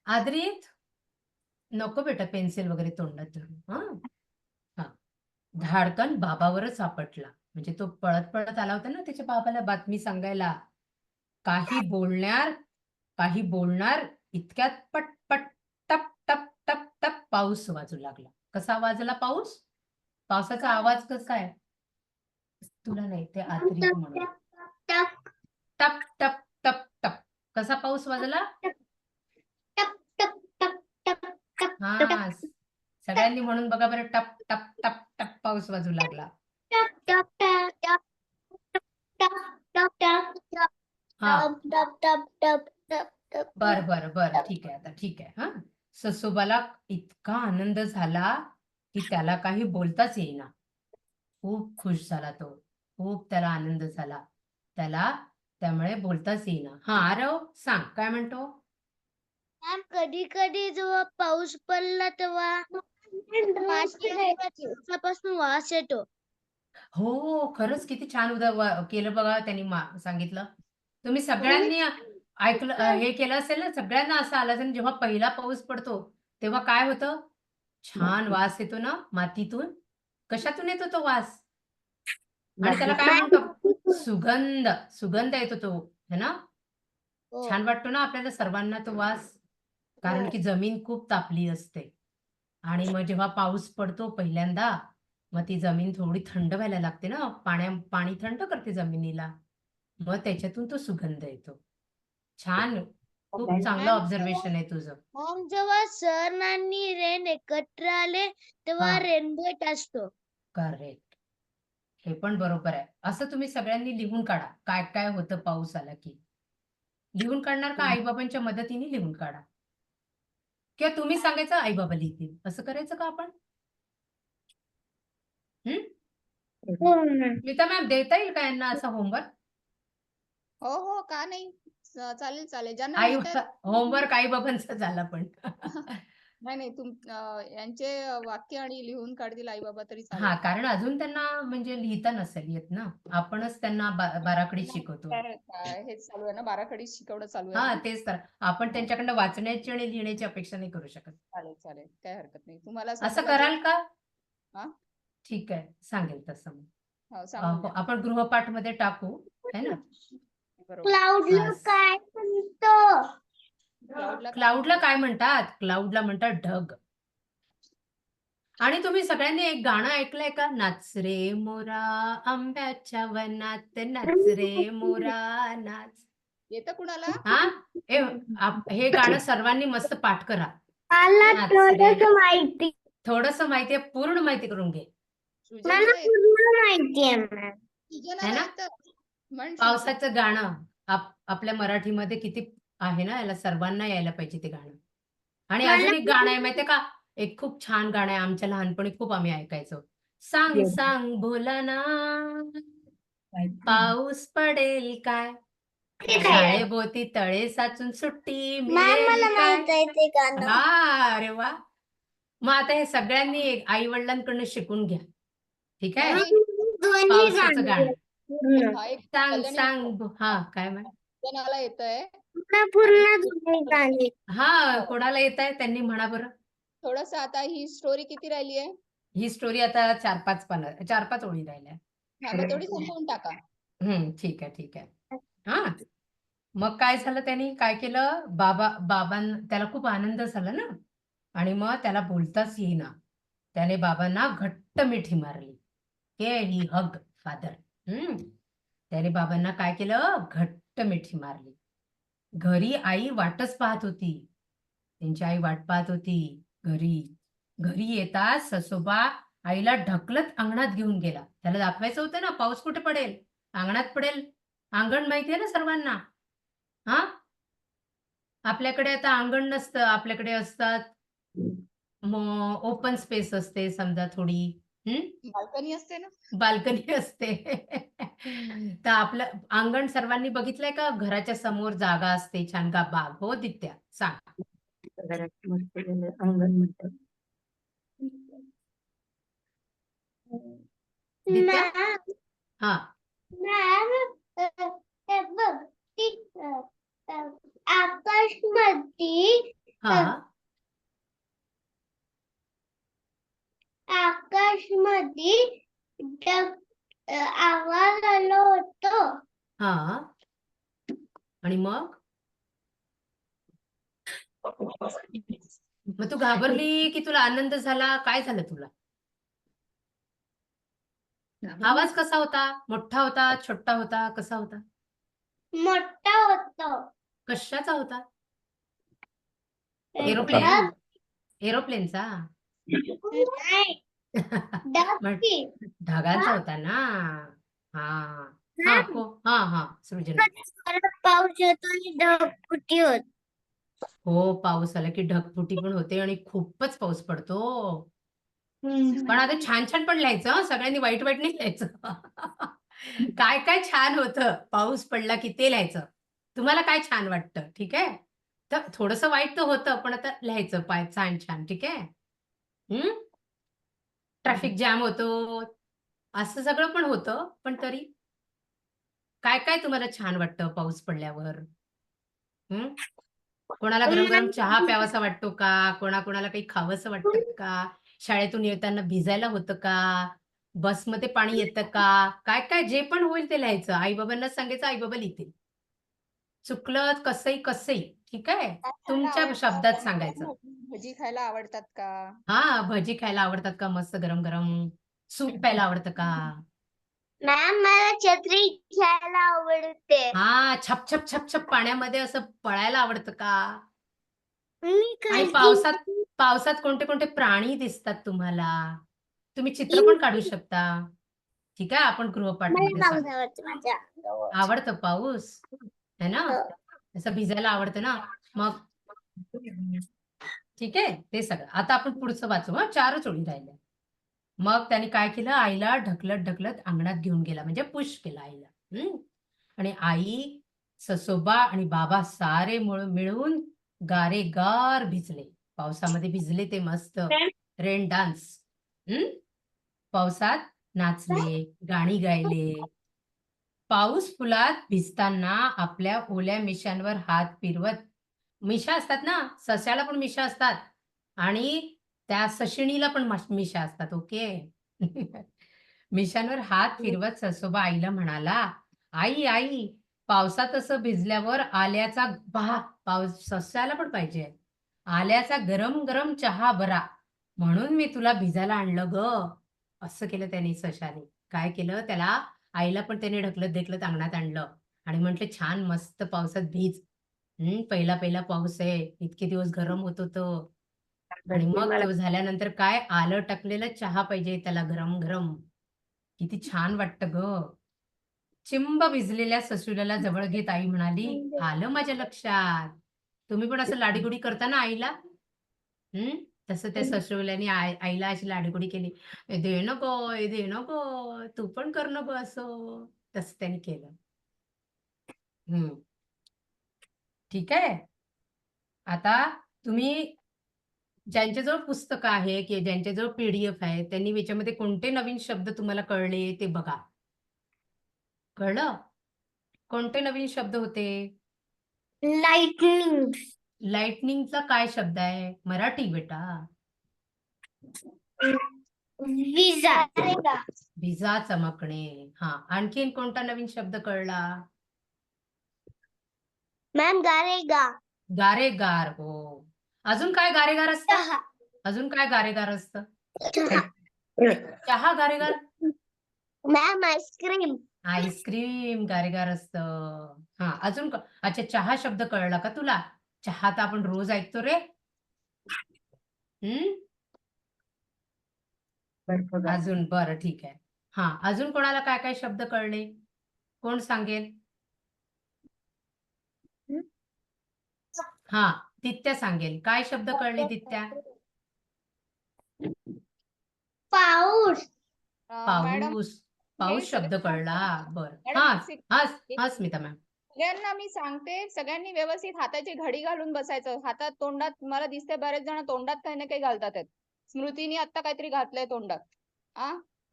आद्रित नको बेटा पेन्सिल वगैरे तोंडात धरून. हा धाडकन बाबावरच आपटला. म्हणजे तो पळत पळत आला होता ना त्याच्या बाबाला बातमी सांगायला. काही बोलणार इतक्यात पट पट टप टप टप टप पाऊस वाजू लागला. कसा वाजला पाऊस. पावसाचा आवाज कसा आहे. तुला नाही ते आद्रित म्हणून. टप टप टप टप. कसा पाऊस वाजला. हा सगळ्यांनी म्हणून बघा बरं. टप टप टप टप पाऊस वाजू लागला. हा बर ठीक आहे. आता ठीक आहे. हा ससोबाला इतका आनंद झाला की त्याला काही बोलताच येईना. खूप खुश झाला तो. खूप त्याला आनंद झाला. त्याला त्यामुळे बोलताच येईना. हा आरव सांग काय म्हणतो. मॅम कधी कधी जेव्हा पाऊस पडला तेव्हा दिवसापासून वास येतो. हो खरंच किती छान केलं बघा त्यांनी सांगितलं. तुम्ही सगळ्यांनी ऐकलं हे केलं असेल ना. सगळ्यांना असं आलं असेल जेव्हा पहिला पाऊस पडतो तेव्हा काय होतं. छान वास येतो ना मातीतून. कशातून येतो तो वास. आणि त्याला काय म्हणतो सुगंध येतो तो है ना. हो. छान वाटतो ना आपल्याला सर्वांना तो वास. कारण की जमीन खूप तापली असते. आणि मग जेव्हा पाऊस पडतो पहिल्यांदा मग ती जमीन थोडी थंड व्हायला लागते ना. पाणी थंड करते जमिनीला. मग त्याच्यातून तो सुगंध येतो. छान खूप चांगलं ऑब्झर्वेशन आहे तुझं. मग जेव्हा सन आणि रेन एकत्र आले तेव्हा हा रेनबो येत असतो. करेक्ट. हे पण बरोबर आहे. असं तुम्ही सगळ्यांनी लिहून काढा. काय काय होतं पाऊस आला की. लिहून काढणार का आईबाबांच्या मदतीने लिहून काढा. किंवा तुम्ही सांगायचं आईबाबा लिहितील. असं करायचं का आपण. नीता मॅम देता येईल का यांना असा होमवर्क. हो हो का नाही. चालेल ज्यांना आई लिहिता येत होमवर्क आईबाबांचा झाला पण. नाही यांचे वाक्य आणि लिहून काढतील आई बाबा तरी हा चालेल. कारण अजून त्यांना म्हणजे लिहिता नसेल येत ना. आपणच त्यांना बाराखडी शिकवतो. हेच चालू आहे ना. बाराखडी शिकवणं चालू आहे हा ना. तेच तर. आपण त्यांच्याकडनं वाचण्याची आणि लिहिण्याची अपेक्षा नाही करू शकत. चालेल काय हरकत नाही. तुम्हाला असं स्वतःला कराल का. हा? ठीक आहे सांगेल तसं मग. हो, सांगून द्या. आपण गृहपाठ मध्ये टाकू है ना. बरोबर. क्लाउडला बस. काय म्हणतो. क्लाउडला काय क्लाउडला काय म्हणतात. क्लाउडला म्हणतात ढग. आणि तुम्ही सगळ्यांनी एक गाणं ऐकलंय का? नाच रे मोरा आंब्याच्या वनात, नाच रे मोरा नाच. येतं कुणाला? हा हे गाणं सर्वांनी मस्त पाठ करा. मला नाच रे. थोडस माहिती थोडस माहितीये, पूर्ण माहिती करून घे. मला सुजनाला येतं? पूर्ण माहिती आहे मॅम. सुजनाला ना? येतं? म्हण सुजन. पावसाचं गाणं आपल्या मराठीमध्ये किती आहे ना, याला सर्वांना यायला पाहिजे ते गाणं. आणि मला अजून एक गाणं आहे माहितीये का? एक खूप छान गाणं आहे, आमच्या लहानपणी खूप आम्ही ऐकायचो. सांग सांग भोलानाथ, पाऊस पडेल काय? शाळेभोवती तळे साचून सुट्टी मॅम मिळेल मला काय? माहित आहे ते गाणं. हा, अरे वा. मग आता हे सगळ्यांनी आई वडिलांकडून शिकून घ्या. ठीक आहे? दोन्ही पावसाचं गाणं. गाणं हा एक सांग कल्याणी सांग हा काय म्हण सुजनाला येतंय. मला पूर्ण दोन्ही गाणी. हा कोणाला येत आहे त्यांनी म्हणा बरं. थोडस आता ही स्टोरी किती राहिली आहे? ही स्टोरी आता 4-5 ओळी राहिल्या. हा मग तेवढी संपवून टाका. ठीक आहे ठीक आहे. हा मग काय झालं, त्यांनी काय केलं, त्याला खूप आनंद झाला ना, आणि मग त्याला बोलताच येईना. त्याने बाबांना घट्ट मिठी मारली. ही हग फादर. त्याने बाबांना काय केलं, घट्ट मिठी मारली. घरी आई वाटच पाहत होती. त्यांची आई वाट पाहत होती घरी येताच ससोबा आईला ढकलत अंगणात घेऊन गेला. त्याला दाखवायचं होतं ना, पाऊस कुठे पडेल, अंगणात पडेल. अंगण माहितीये ना सर्वांना. हा आपल्याकडे आता अंगण नसतं, आपल्याकडे असतात ओपन स्पेस असते समजा थोडी. बाल्कनी असते ना. बाल्कनी असते. तर आपलं अंगण सर्वांनी बघितलंय का? घराच्या समोर जागा असते छान का बाग. हो दित्या सांग. घरात मस्त अंगण म्हणतात. दित्या हा मॅम हे बघ ती आकाशमध्ये हा आकाशमध्ये आवाज आला होतो. हा आणि मग तू घाबरली की तुला आनंद झाला, काय झालं तुला? आवाज कसा होता? मोठा होता, छोटा होता, कसा होता? मोठा होतो. कशाचा होता? ढग एरोप्लेनचा. नाही, मग ढगची. ढगांचा होता ना. हा हा हा सृजना. पाऊस येतो आणि ढगफुटी होत. हो पाऊस आला की ढगफुटी पण होते आणि खूपच पाऊस पडतो. पण आता छान छान पण लिहायचं हं, सगळ्यांनी वाईट वाईट नाही लिहायचं. काय काय छान होतं पाऊस पडला की ते लिहायचं. तुम्हाला काय छान वाटतं, ठीक आहे? तर थोडंसं वाईट तर होतं, पण आता लिहायचं छान छान, ठीक आहे? ट्रॅफिक जॅम होतो, असं सगळं पण होतं, पण तरी काय काय तुम्हाला छान वाटतं पाऊस पडल्यावर? कोणाला गरम गरम चहा प्यावासा वाटतो का? कोणाकोणाला काही खावंसं वाटतं का? शाळेतून येताना भिजायला होतं का? बसमध्ये पाणी येतं का? काय काय जे पण होईल ते लिहायचं. आई-बाबांना सांगायचं, आई-बाबा लिहितील. चुकलं कसंही, ठीक आहे? तुमच्या शब्दात सांगायचं. भजी खायला आवडतात का? भजी खायला आवडतात का? मस्त गरम गरम. सूप प्यायला आवडतं का? मॅम मला छत्री घ्यायला आवडते. छप छप छप छप पाण्यामध्ये असं पळायला आवडतं का? मी आणि पावसात कोणते कोणते प्राणी दिसतात तुम्हाला? तुम्ही चित्र पण काढू शकता. ठीक आहे, आपण गृहपाठमध्ये पाऊस सांगू. आवडतो माझ्या. आवडतं पाऊस, है ना? असं भिजायला आवडतं ना? मग ठीक आहे, ते सगळं. आता आपण पुढचं वाचू 4च ओळी राहिल्या. मग त्याने काय केलं, आईला ढकलत ढकलत अंगणात घेऊन गेला, म्हणजे पुश केला आईला. आणि आई, ससोबा आणि बाबा सारे मिळून गारेगार भिजले. पावसामध्ये भिजले ते मस्त. Rain dance. पावसात नाचले, गाणी गायले. पाऊस फुलात भिजताना आपल्या ओल्या मिशांवर हात फिरवत, मिशा असतात ना, सस्याला पण मिशा असतात आणि त्या सशिणीला पण मिशा असतात. ओके. मिशांवर हात फिरवत ससोबा आईला म्हणाला, आई आई, पावसात असं भिजल्यावर आल्याचा पाऊस सस्याला पण पाहिजे. आल्याचा गरम गरम चहा बरा. म्हणून मी तुला भिजायला आणलं ग. असं केलं त्याने सशाने. काय केलं त्याला, आईला पण त्याने ढकलत ढकलत अंगणात आणलं आणि म्हटलं छान मस्त पावसात भिज. पहिला पहिला पाऊस आहे, इतके दिवस गरम होत होतं. आणि बघते मग मला तो झाल्यानंतर काय, आलं टाकलेलं चहा पाहिजे त्याला गरम गरम. किती छान वाटतं ग. चिंब भिजलेल्या ससुल्याला जवळ घेत आई म्हणाली, आलं माझ्या लक्षात. तुम्ही पण असं लाडीगुडी करता ना आईला? हम्म तसं त्या ससुल्याने आईला अशी लाडीगुडी केली. "ए दे ना गं, ए दे ना गं, तू पण कर ना गं असं." तसं त्यांनी केलं. हम्म ठीक आहे. आता तुम्ही ज्यांच्याजवळ पुस्तकं आहे किंवा ज्यांच्याजवळ PDF आहे, त्यांनी याच्यामध्ये कोणते नवीन शब्द तुम्हाला कळले ते बघा. कळलं? कोणते नवीन शब्द होते? लाइटनिंग, लाइटनिंगचा काय शब्द आहे? मराठी बेटा. विजा, विजा चमकणे. हा, आणखीन कोणता नवीन शब्द कळला? मॅम गारेगा, गारेगार. हो. अजून काय गारेगार असतं? चहा, अजून काय गारेगार असतं? चहा, चहा गारेगार. मॅम आईस्क्रीम, आईस्क्रीम गारेगार असतं. हा, अजून अच्छा, चहा शब्द कळला का तुला? चहा तर आपण रोज ऐकतो रे. हम्म बर्फ गार. अजून बरं ठीक आहे. हा, अजून कोणाला काय काय शब्द कळले? कोण सांगेल? हा, तित्या सांगेल. काय शब्द कळले तित्या? पाऊस, मॅडम पाऊस. पाऊस शब्द कळला. बरं. मॅडम, हा, एक हा, एक हा स्मिता मॅम. सगळ्यांना मी सांगते, सगळ्यांनी व्यवस्थित हाताची घडी घालून बसायचं. हातात तोंडात मला दिसते बरेच जण तोंडात काही ना काही घालतात आहेत. स्मृतीने आता काहीतरी घातलंय तोंडात. हे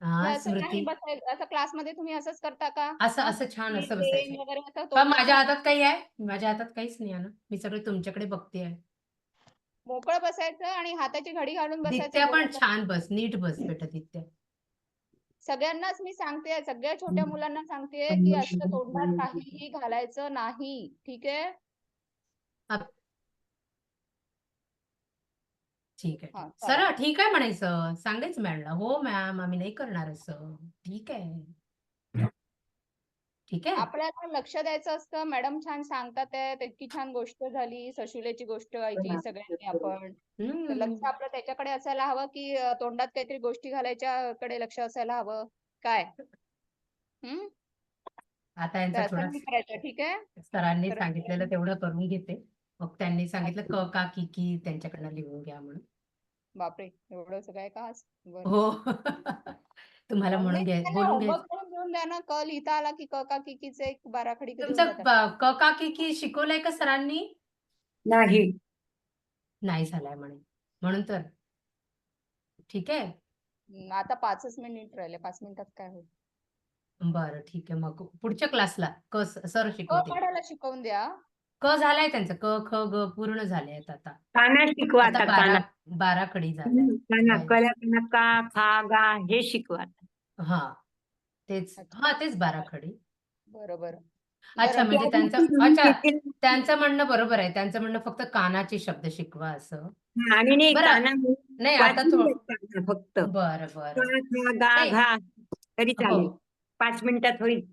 हा, असं नाही स्मृती. बसायचं. असं क्लासमध्ये तुम्ही असंच करता का? असं हा? असं छान की असं पेन बसायचं. वगैरे असं पण तोंडात माझ्या हातात काही आहे? माझ्या हातात काहीच नाही आहे ना. मी सगळे तुमच्याकडे बघते आहे. मोकळं बसायचं आणि हाताची घडी घालून बसायचं. दित्या पण बोलायचं. छान बस, नीट बस बेटा दित्या. सगळ्यांनाच मी सांगते, सगळ्या छोट्या मुलांना सांगते की असं तोंडात काहीही घालायचं नाही. ठीक आहे? आप- ठीक आहे, हा, ठीक. चला. सरळ ठीक आहे म्हणायचं. सांगायचं मॅडमला, हो मॅम आम्ही नाही करणार असं. ठीक आहे. ठीक आहे. आपल्याला लक्ष द्यायचं असतं. मॅडम छान सांगतात आहेत, इतकी छान गोष्ट झाली. सशुलेची गोष्ट ऐकली सगळ्यांनी आपण. तर लक्ष आपलं त्याच्याकडे असायला हवं की तोंडात काहीतरी गोष्टी घालायच्या कडे लक्ष असायला हवं. काय? आता तर यांचा असं थोडा नाही करायचं. ठीक आहे? सरांनी तर सांगितलेलं तेवढं करून घेते. मग त्यांनी सांगितलं क का की की त्यांच्याकडनं लिहून घ्या म्हणून. बापरे, एवढं सगळं आहे का आज? बरं. हो. तुम्हाला नाही, म्हणून त्यांना बोलून होमवर्क घ्यायचं. करून देऊन द्या ना. क लिहिता आला की क का की कीचे एक बाराखडी देऊन तुमचं जातात. क का की की शिकवलंय का सरांनी? नाही. नाही झालाय म्हणे. म्हणून तर. ठीक आहे. आता 5च मिनिट राहिले. 5 मिनिटात काय होईल? बरं ठीक आहे. मग पुढच्या क्लासला सर क शिकवतील. काढायला शिकवून द्या. क झालाय त्यांचं. क ख ग पूर्ण झाले आहेत आता. काना शिकवा आता आता काना. 12 खडी झाल्या. काना कल्या काना का खा गा हे शिकवा. हा, तेच. हा, तेच 12 खडी. बरोबर. अच्छा, बरं. म्हणजे त्यांचं म्हणणं बरोबर आहे. त्यांचं म्हणणं फक्त कानाचे शब्द शिकवा असं. आणि नाही बरं. काना नाही आता वाचून घेत काना फक्त. बरं का बरं. खा गा नाही. घा तरी हो. चालेल. 5 मिनिटात होईल.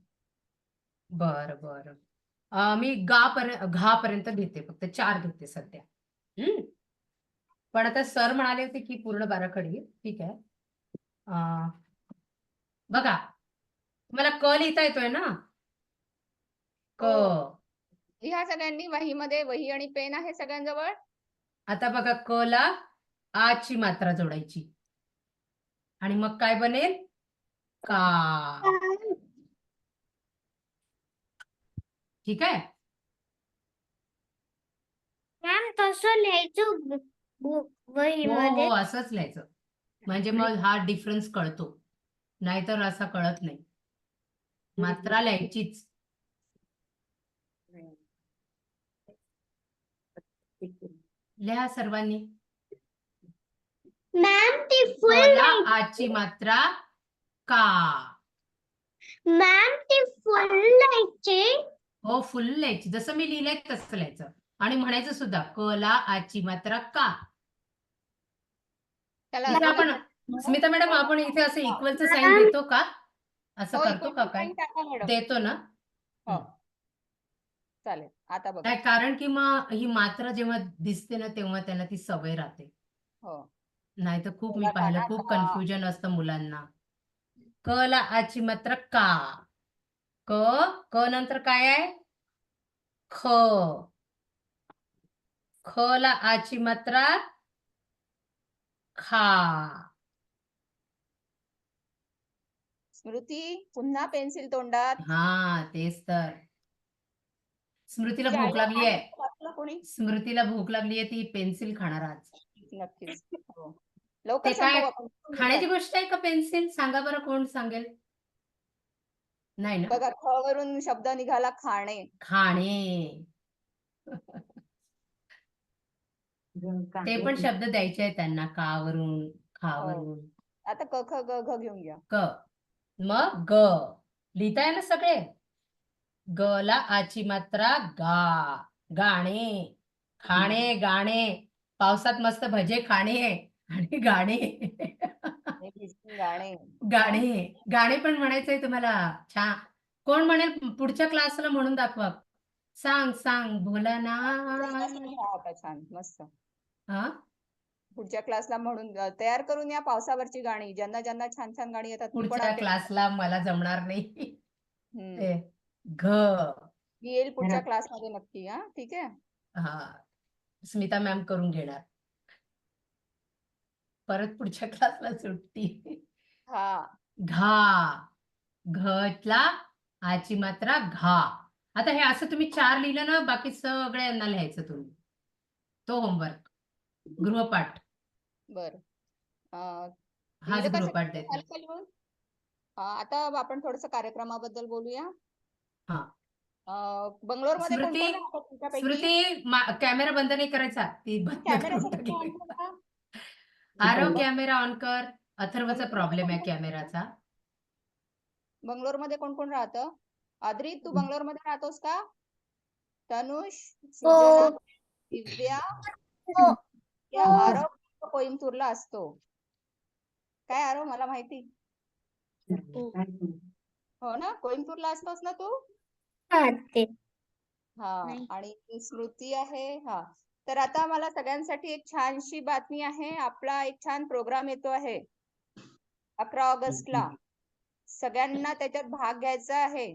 बरं बरं. मी घा पर्यंत घेते, फक्त 4 घेते सध्या. पण आता सर म्हणाले होते की पूर्ण 12 खडी. ठीक आहे. बघा, तुम्हाला क लिहिता येतोय ना? क. ह्या सगळ्यांनी वहीमध्ये वही आणि पेन आहे सगळ्यांजवळ? आता बघा, क ला आ ची मात्रा जोडायची आणि मग काय बनेल? का. ठीक आहे. मॅम तसं लिहायचं हो वहीमध्ये. हो, असंच लिहायचं. म्हणजे मग हा डिफरन्स कळतो. नाहीतर असा कळत नाही. मात्रा लिहायचीच. लिहा सर्वांनी. मॅम ती क फुल ला आची मात्रा का. मॅम ती फुल लिहायची. हो, फुल लिहायची. जसं मी लिहिलंय तसं लिहायचं. आणि म्हणायचं सुद्धा, क ला आची मात्रा का. त्याला इथे अजून आपण आपण स्मिता मॅडम आपण इथे असं इक्वलचं साईन देतो का? असं हो, करतो का equal काय? sign टाका मॅडम. देतो ना? हो. चालेल. आता बघा. नाही कारण की मग ही मात्रा जेव्हा दिसते ना तेव्हा त्यांना ती सवय राहते. हो. नाही तर खूप मी बघा पाहिलं काना खूप का. कन्फ्युजन असतं मुलांना. क ला आची मात्रा का. क नंतर काय आहे? ख. ख ला आची मात्रा खा. स्मृती पुन्हा पेन्सिल तोंडात. हा तेच तर. स्मृतीला तुझी आई भूक लागली आहे. वाचलं कोणी? स्मृतीला भूक लागली आहे ती पेन्सिल खाणार आज. नक्कीच. हो. लवकर ते काय संपवू आपण. खाण्याची गोष्ट आहे का पेन्सिल? सांगा बरं कोण सांगेल? नाही ना? बघा ख वरून शब्द निघाला खाणे. खाणे. ते पण शब्द द्यायचे आहेत त्यांना कावरून, खावरून. आता क ख ग घ घेऊन घ्या. क. मग ग. लिहिताय ना सगळे? ग ला आची मात्रा गा. गाणे. खाणे, गाणे. पावसात मस्त भजे खाणे आणि गाणे. हे भिजून गाणे. गाणे. गाणे पण म्हणायचंय तुम्हाला. छान. कोण म्हणेल पुढच्या क्लासला म्हणून दाखवा. सांग सांग भोलानाथ. हा आता छान मस्त. हा पुढच्या क्लासला म्हणून तयार करून या पावसावरची गाणी. ज्यांना ज्यांना छान छान गाणी येतात ती पण पुढच्या आमच्या क्लासला मला जमणार नाही. हम्म. ते घ. मी येईल पुढच्या क्लासमध्ये नक्की. हा ठीक आहे. हा स्मिता मॅम करून घेणार. परत पुढच्या क्लासला सुट्टी. हा. घा. घला आची मात्रा घा. आता हे असं तुम्ही 4 लिहिलं ना बाकी सगळ्यांना लिहायचं तुम्ही. तो होमवर्क. गृहपाठ. बर. हाच लिहिलं का गृहपाठ सगळं? देते. झालं का लिहून? आता आपण थोडस कार्यक्रमाबद्दल बोलूया. हा बंगलोरमध्ये कोण स्मृती कोण राहतात तुमच्यापैकी? स्मृती कॅमेरा बंद नाही करायचा. ती बंद कॅमेरा करून ऑन टाकली. करा. आरव कॅमेरा ऑन कर. अथर्वचा प्रॉब्लेम आहे कॅमेराचा. बंगलोरमध्ये कोण कोण राहतं? आद्री तू बंगलोरमध्ये राहतोस का? तनुष, हो. सुजना, दिव्या, हो. या आरव कोइंबतूरला असतो. काय आरव मला माहिती. हो ना, कोइंबतूरला असतोस ना तू? ते. हा. नाही. आणि स्मृती आहे. हा. तर आता मला सगळ्यांसाठी एक छानशी बातमी आहे. आपला एक छान प्रोग्राम येतो आहे 11 ऑगस्टला. सगळ्यांना त्याच्यात भाग घ्यायचा आहे.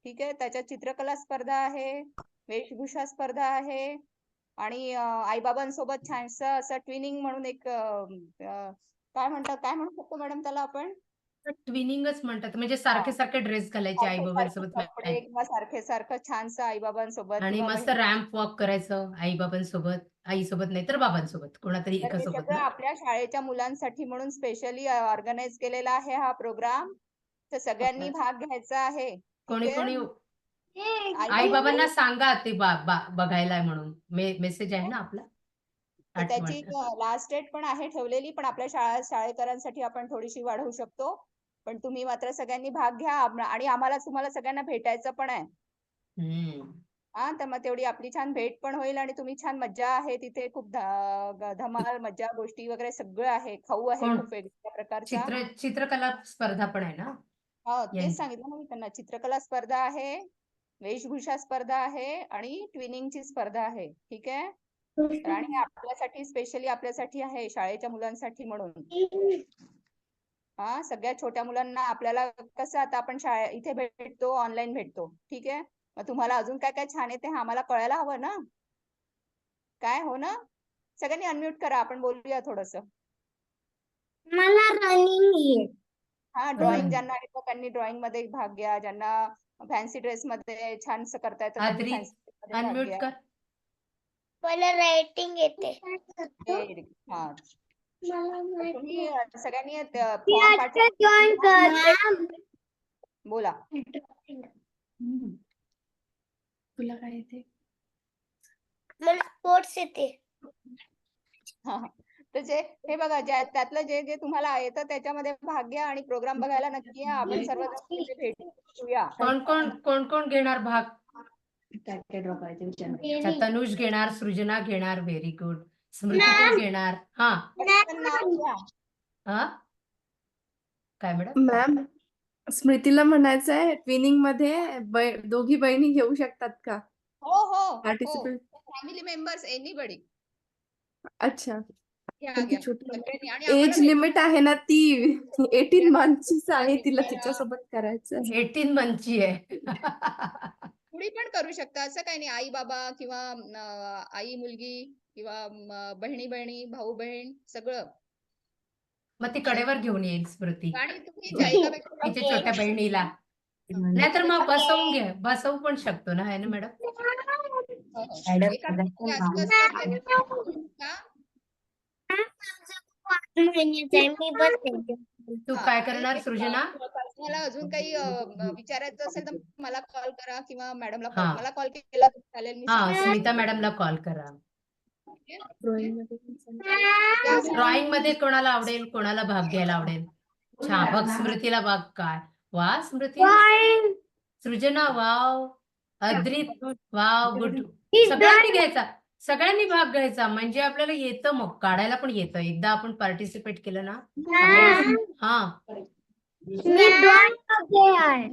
ठीक आहे. त्याच्यात चित्रकला स्पर्धा आहे, वेशभूषा स्पर्धा आहे आणि आईबाबांसोबत छानसं असं ट्विनिंग म्हणून एक काय म्हणू शकतो मॅडम त्याला आपण? ट्विनिंगच म्हणतात म्हणजे सारखे सारखे ड्रेस घालायचे आई सारखे बाबांसोबत कपडे किंवा सारखं छानसं आईबाबांसोबत आणि किंवा मस्त रॅम्प वॉक करायचं आई बाबांसोबत. आईसोबत नाही तर बाबांसोबत कोणातरी तर हे एकासोबत सगळं ना. आपल्या शाळेच्या मुलांसाठी म्हणून स्पेशली ऑर्गनाइज केलेला आहे हा प्रोग्राम. तर सगळ्यांनी भाग घ्यायचा आहे. ठीक कोणी आहे. कोणी आई आई बाबांना सांगा ते बघायला म्हणून. मेसेज आहे ना आपला. तर त्याची आठवण. लास्ट डेट पण आहे ठेवलेली, पण आपल्या शाळेकरांसाठी आपण थोडीशी वाढवू शकतो. पण तुम्ही मात्र सगळ्यांनी भाग घ्या आणि आम्हाला तुम्हाला सगळ्यांना भेटायचं पण आहे. हा. तर मग तेवढी आपली छान भेट पण होईल आणि तुम्ही छान मज्जा आहे तिथे. खूप धमाल मज्जा गोष्टी वगैरे सगळं आहे. खाऊ आहे कोण? खूप वेगवेगळ्या प्रकारचा. चित्रकला स्पर्धा पण आहे ना. हो तेच यांची. सांगितलं ना मी त्यांना. चित्रकला स्पर्धा आहे, वेशभूषा स्पर्धा आहे आणि ट्विनिंगची स्पर्धा आहे. ठीक आहे. तर आणि आपल्यासाठी स्पेशली आपल्यासाठी आहे शाळेच्या मुलांसाठी म्हणून. हा. सगळ्या छोट्या मुलांना आपल्याला कसं आता आपण इथे भेटतो, ऑनलाईन भेटतो. ठीक आहे. मग तुम्हाला अजून काय काय छान येते आम्हाला कळायला हवं ना. काय हो ना. सगळ्यांनी अनम्यूट करा, आपण बोलूया थोडस. मला रनिंग आहे. हा. ड्रॉइंग ज्यांना येतं त्यांनी ड्रॉइंग मध्ये भाग घ्या. ज्यांना फॅन्सी ड्रेस मध्ये छानसं करता येतं त्यांनी आद्री फॅन्सी मध्ये भाग अनम्यूट घ्या. कर. मला रायटिंग येते. हा. तुम्ही सगळ्यांनी मी फॉर्म आता जॉईन करते. बोला. तुला काय येते? मला स्पोर्ट्स येते. हा. तर हे बघा त्यातलं जे तुम्हाला येतं त्याच्यामध्ये भाग घ्या आणि प्रोग्राम बघायला नक्की या. आपण सर्वजण तिथे भेटूया. कोण कोण घेणार भाग? काय ड्रॉ करायचे विचार. अच्छा, तनुष घेणार, सृजना घेणार. Very good. स्मृती पण घेणार. हा. पटकन नाव घ्या. हा काय मॅडम? मॅम स्मृतीला म्हणायचं आहे ट्विनिंग मध्ये दोघी बहिणी घेऊ शकतात का हो हो हो पार्टिसिपेट? फॅमिली मेंबर्स एनीबडी अच्छा, घ्या पण ती घ्या छोटी सगळ्यांनी. आणि आम्हाला एज लिमिट आहे ना ती 18 मंथचीच आहे, तिला तिच्यासोबत करायचं आहे. 18 मंथची आहे. कुणी पण करू शकता, असं काही नाही. आई बाबा किंवा आई मुलगी किंवा बहिणी बहिणी भाऊ बहीण सगळं. मग ती कडेवर घेऊन येईल स्मृती आणि तुम्ही ज्या एकापेक्षा तिच्या छोट्या बहिणीला. नाहीतर मग बसवू पण शकतो ना, आहे ना मॅडम? हो, हो. एकापेक्षा जास्त असतात का? मी बसते. तू हा, काय आणि करणार सृजना? तुम्हाला अजून काही विचारायचं असेल तर मला कॉल करा किंवा मॅडमला हा. मला कॉल केला तर चालेल, मी हा, सांगते. स्मिता मॅडमला कॉल करा. ड्रॉइंग मध्ये पण या ड्रॉइंग मध्ये कोणाला आवडेल, कोणाला भाग घ्यायला आवडेल? छान, बघ स्मृतीला बघ काय. वा स्मृती. सृजना वाव. अद्रित wow, good. सगळ्यांनी घ्यायचा, सगळ्यांनी भाग घ्यायचा, म्हणजे आपल्याला येतं, मग काढायला पण येतं. एकदा आपण पार्टिसिपेट केलं ना आपल्याला. हा, मी ड्रॉइंग मध्ये आहे.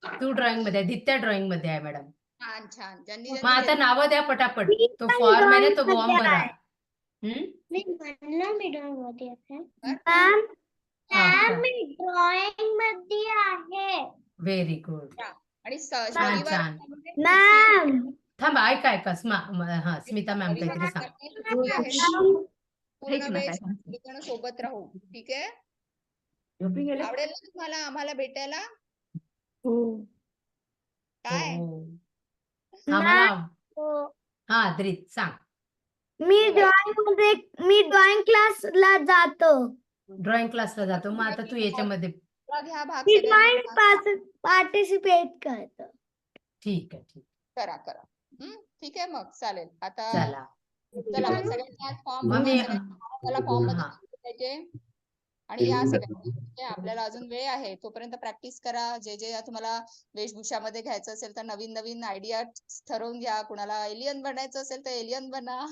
तू ड्रॉइंग मध्ये आहे, दित्या ड्रॉइंग मध्ये आहे मॅडम. छान छान. ज्यांनी मग आता ज्यांनी नावं द्या पटापट. मी तो पण फॉर्म आहे ना, तो drawing फॉर्म मध्ये भरा. आहे. हम्म? मी म्हणलं मी ड्रॉइंग मध्ये आहे. बरं. हा, मी ड्रॉइंग मध्ये आहे. Very good. आणि छान शनिवार छान. मॅम थांब, ऐका हा स्मिता मॅम काहीतरी सांग. सुट्टी आहे ना, पूर्ण ऐक ना वेळ काय सगळेजण सोबत राहू. ठीक आहे, सांगते. आवडेल ना तुम्हाला आम्हाला भेटायला? हो. काय हो. आम्हाला हो. हा अद्रित सांग. मी ड्रॉइंग क्लासला जातो. ड्रॉइंग क्लासला जातो, मग आता तू याच्यामध्ये. घ्या भाग मी सगळ्यांनी. ड्रॉइंग पार्टिसिपेट करतो. ठीक आहे, ठीक. करा करा. ठीक आहे, मग चालेल. आता चला चला मग सगळ्यांनी आज फॉर्म मग मी फॉर्म मध्ये हा. द्यायचे. आणि या सगळ्यांनी. ठीक आहे, आपल्याला अजून वेळ आहे, तोपर्यंत प्रॅक्टिस करा. जे तुम्हाला वेशभूषामध्ये घ्यायचं असेल तर नवीन नवीन आयडिया ठरवून घ्या. कुणाला एलियन बनायचं असेल तर एलियन बना.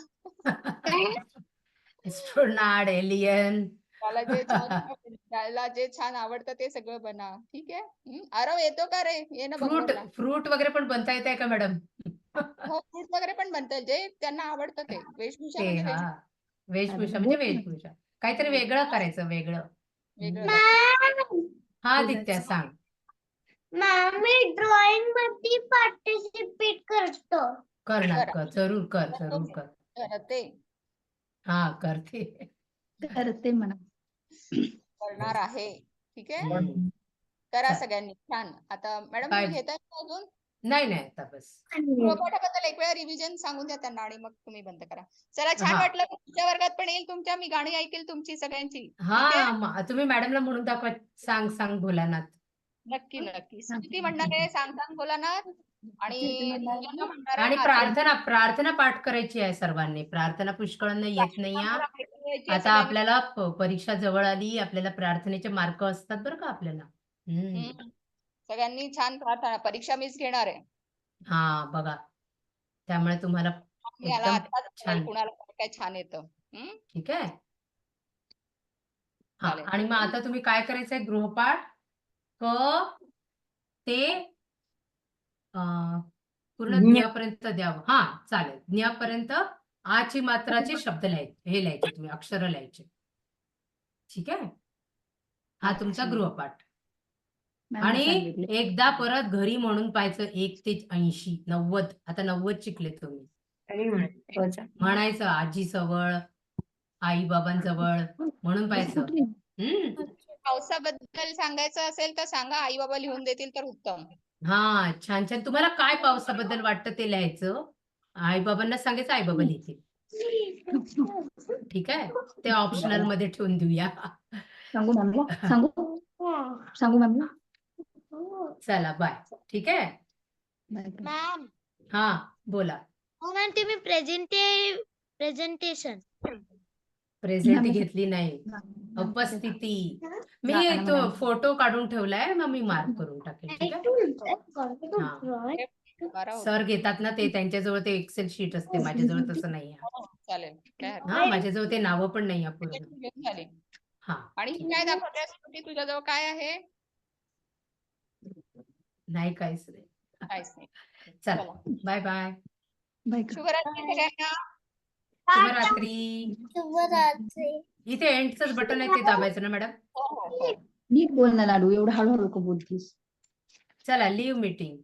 Astronaut, alien. त्याला जे छान आवडतं ते सगळं बना. ठीक आहे. आरव येतो का रे? ये ना बंगलोरला. फ्रूट वगैरे पण बनता येत आहे का मॅडम? हो, फ्रूट वगैरे पण बनता येईल, जे त्यांना आवडतं ते. वेशभूषा ते म्हणजे हा, वेशभूषा म्हणजे वेशभूषा. काहीतरी वेगळं करायचं, वेगळं. वेगळं. हा दित्या सांग. मी ड्रॉइंग मध्ये पार्टिसिपेट करतो. करणार, करा. जरूर कर, जरूर कर. करते. हा करते. करते म्हणा. करणार आहे. ठीक आहे, हम्म. करा चल. सगळ्यांनी. छान. आता मॅडम काय? तुम्ही घेताय का अजून? नाही आता बस. गृहपाठाबद्दल एक वेळा रिव्हिजन सांगून द्या त्यांना आणि मग तुम्ही बंद करा. चला, छान हा. वाटलं. तुमच्या वर्गात पण येईल तुमच्या, मी गाणी ऐकेल तुमची सगळ्यांची. ठीक हा, आहे, तुम्ही मॅडमला म्हणून दाखवा, सांग सांग भोलानाथ. नक्की नक्की. स्मृती म्हणणार आहे सांग सांग भोलानाथ. आणि सृजना म्हणणार आहे आणि नाचायचं. प्रार्थना पाठ करायची आहे सर्वांनी. प्रार्थना पुष्कळांना येत नाही हा. यायची आहे आता सगळ्यांनी. आपल्याला परीक्षा जवळ आली, आपल्याला प्रार्थनेचे मार्क असतात बरं का आपल्याला. सगळ्यांनी छान प्रार्थना. परीक्षा मीच घेणार आहे. हा बघा, त्यामुळे तुम्हाला याला एकदम आत्ताच छान. कुणाला काय छान येतं. ठीक आहे. हा, चालेल. आणि मग आता तुम्ही काय करायचंय? गृहपाठ क ते पूर्ण ज्ञपर्यंत द्यावं. हा चालेल. ज्ञपर्यंत आची मात्राचे शब्द लिहायचे तुम्ही, अक्षर लिहायचे. ठीक आहे, हा तुमचा गृहपाठ. आणि एकदा परत घरी म्हणून पाहायचं 1 ते 80, 90. आता 90 शिकले तुम्ही. म्हणायचं आजीजवळ, आई बाबांजवळ म्हणून पाहायचं. पावसाबद्दल सांगायचं असेल तर सांगा, आई बाबा लिहून देतील तर उत्तम. हा, छान छान. तुम्हाला काय पावसाबद्दल वाटतं ते लिहायचं. आई बाबांना सांगायचं, आई बाबा लिहितील. ठीक आहे, ते ऑप्शनल मध्ये ठेवून देऊया. सांगू मॅमला? सांगू मॅमला? चला बाय. ठीक आहे. मॅम हा बोला. मॅम तुम्ही प्रेझेंटेशन प्रेझेंट घेतली नाही, उपस्थिती. मी तो फोटो काढून ठेवलाय, मग मी मार्क करून टाकेल. ठीक आहे. सर घेतात ना ते, त्यांच्याजवळ ते एक्सेल शीट असते, माझ्याजवळ तसं नाही आहे. चालेल, काय हरकत हा, माझ्याजवळ ते नावं पण नाही आहे नाही. पूर्ण. झाली. हा आणि ठीक ही काय दाखवते स्मृती तुझ्याजवळ काय आहे? नाही काहीच नाही. काहीच नाही. चला चला. Bye bye. बाय का? शुभरात्री सगळ्यांना. शुभरात्री. शुभरात्री. इथे एंडचंच बटन आहे ते दाबायचं ना मॅडम. हो हो हो. नीट बोल ना लाडू, एवढं हळूहळू का बोलतीस? चला लिव्ह मीटिंग.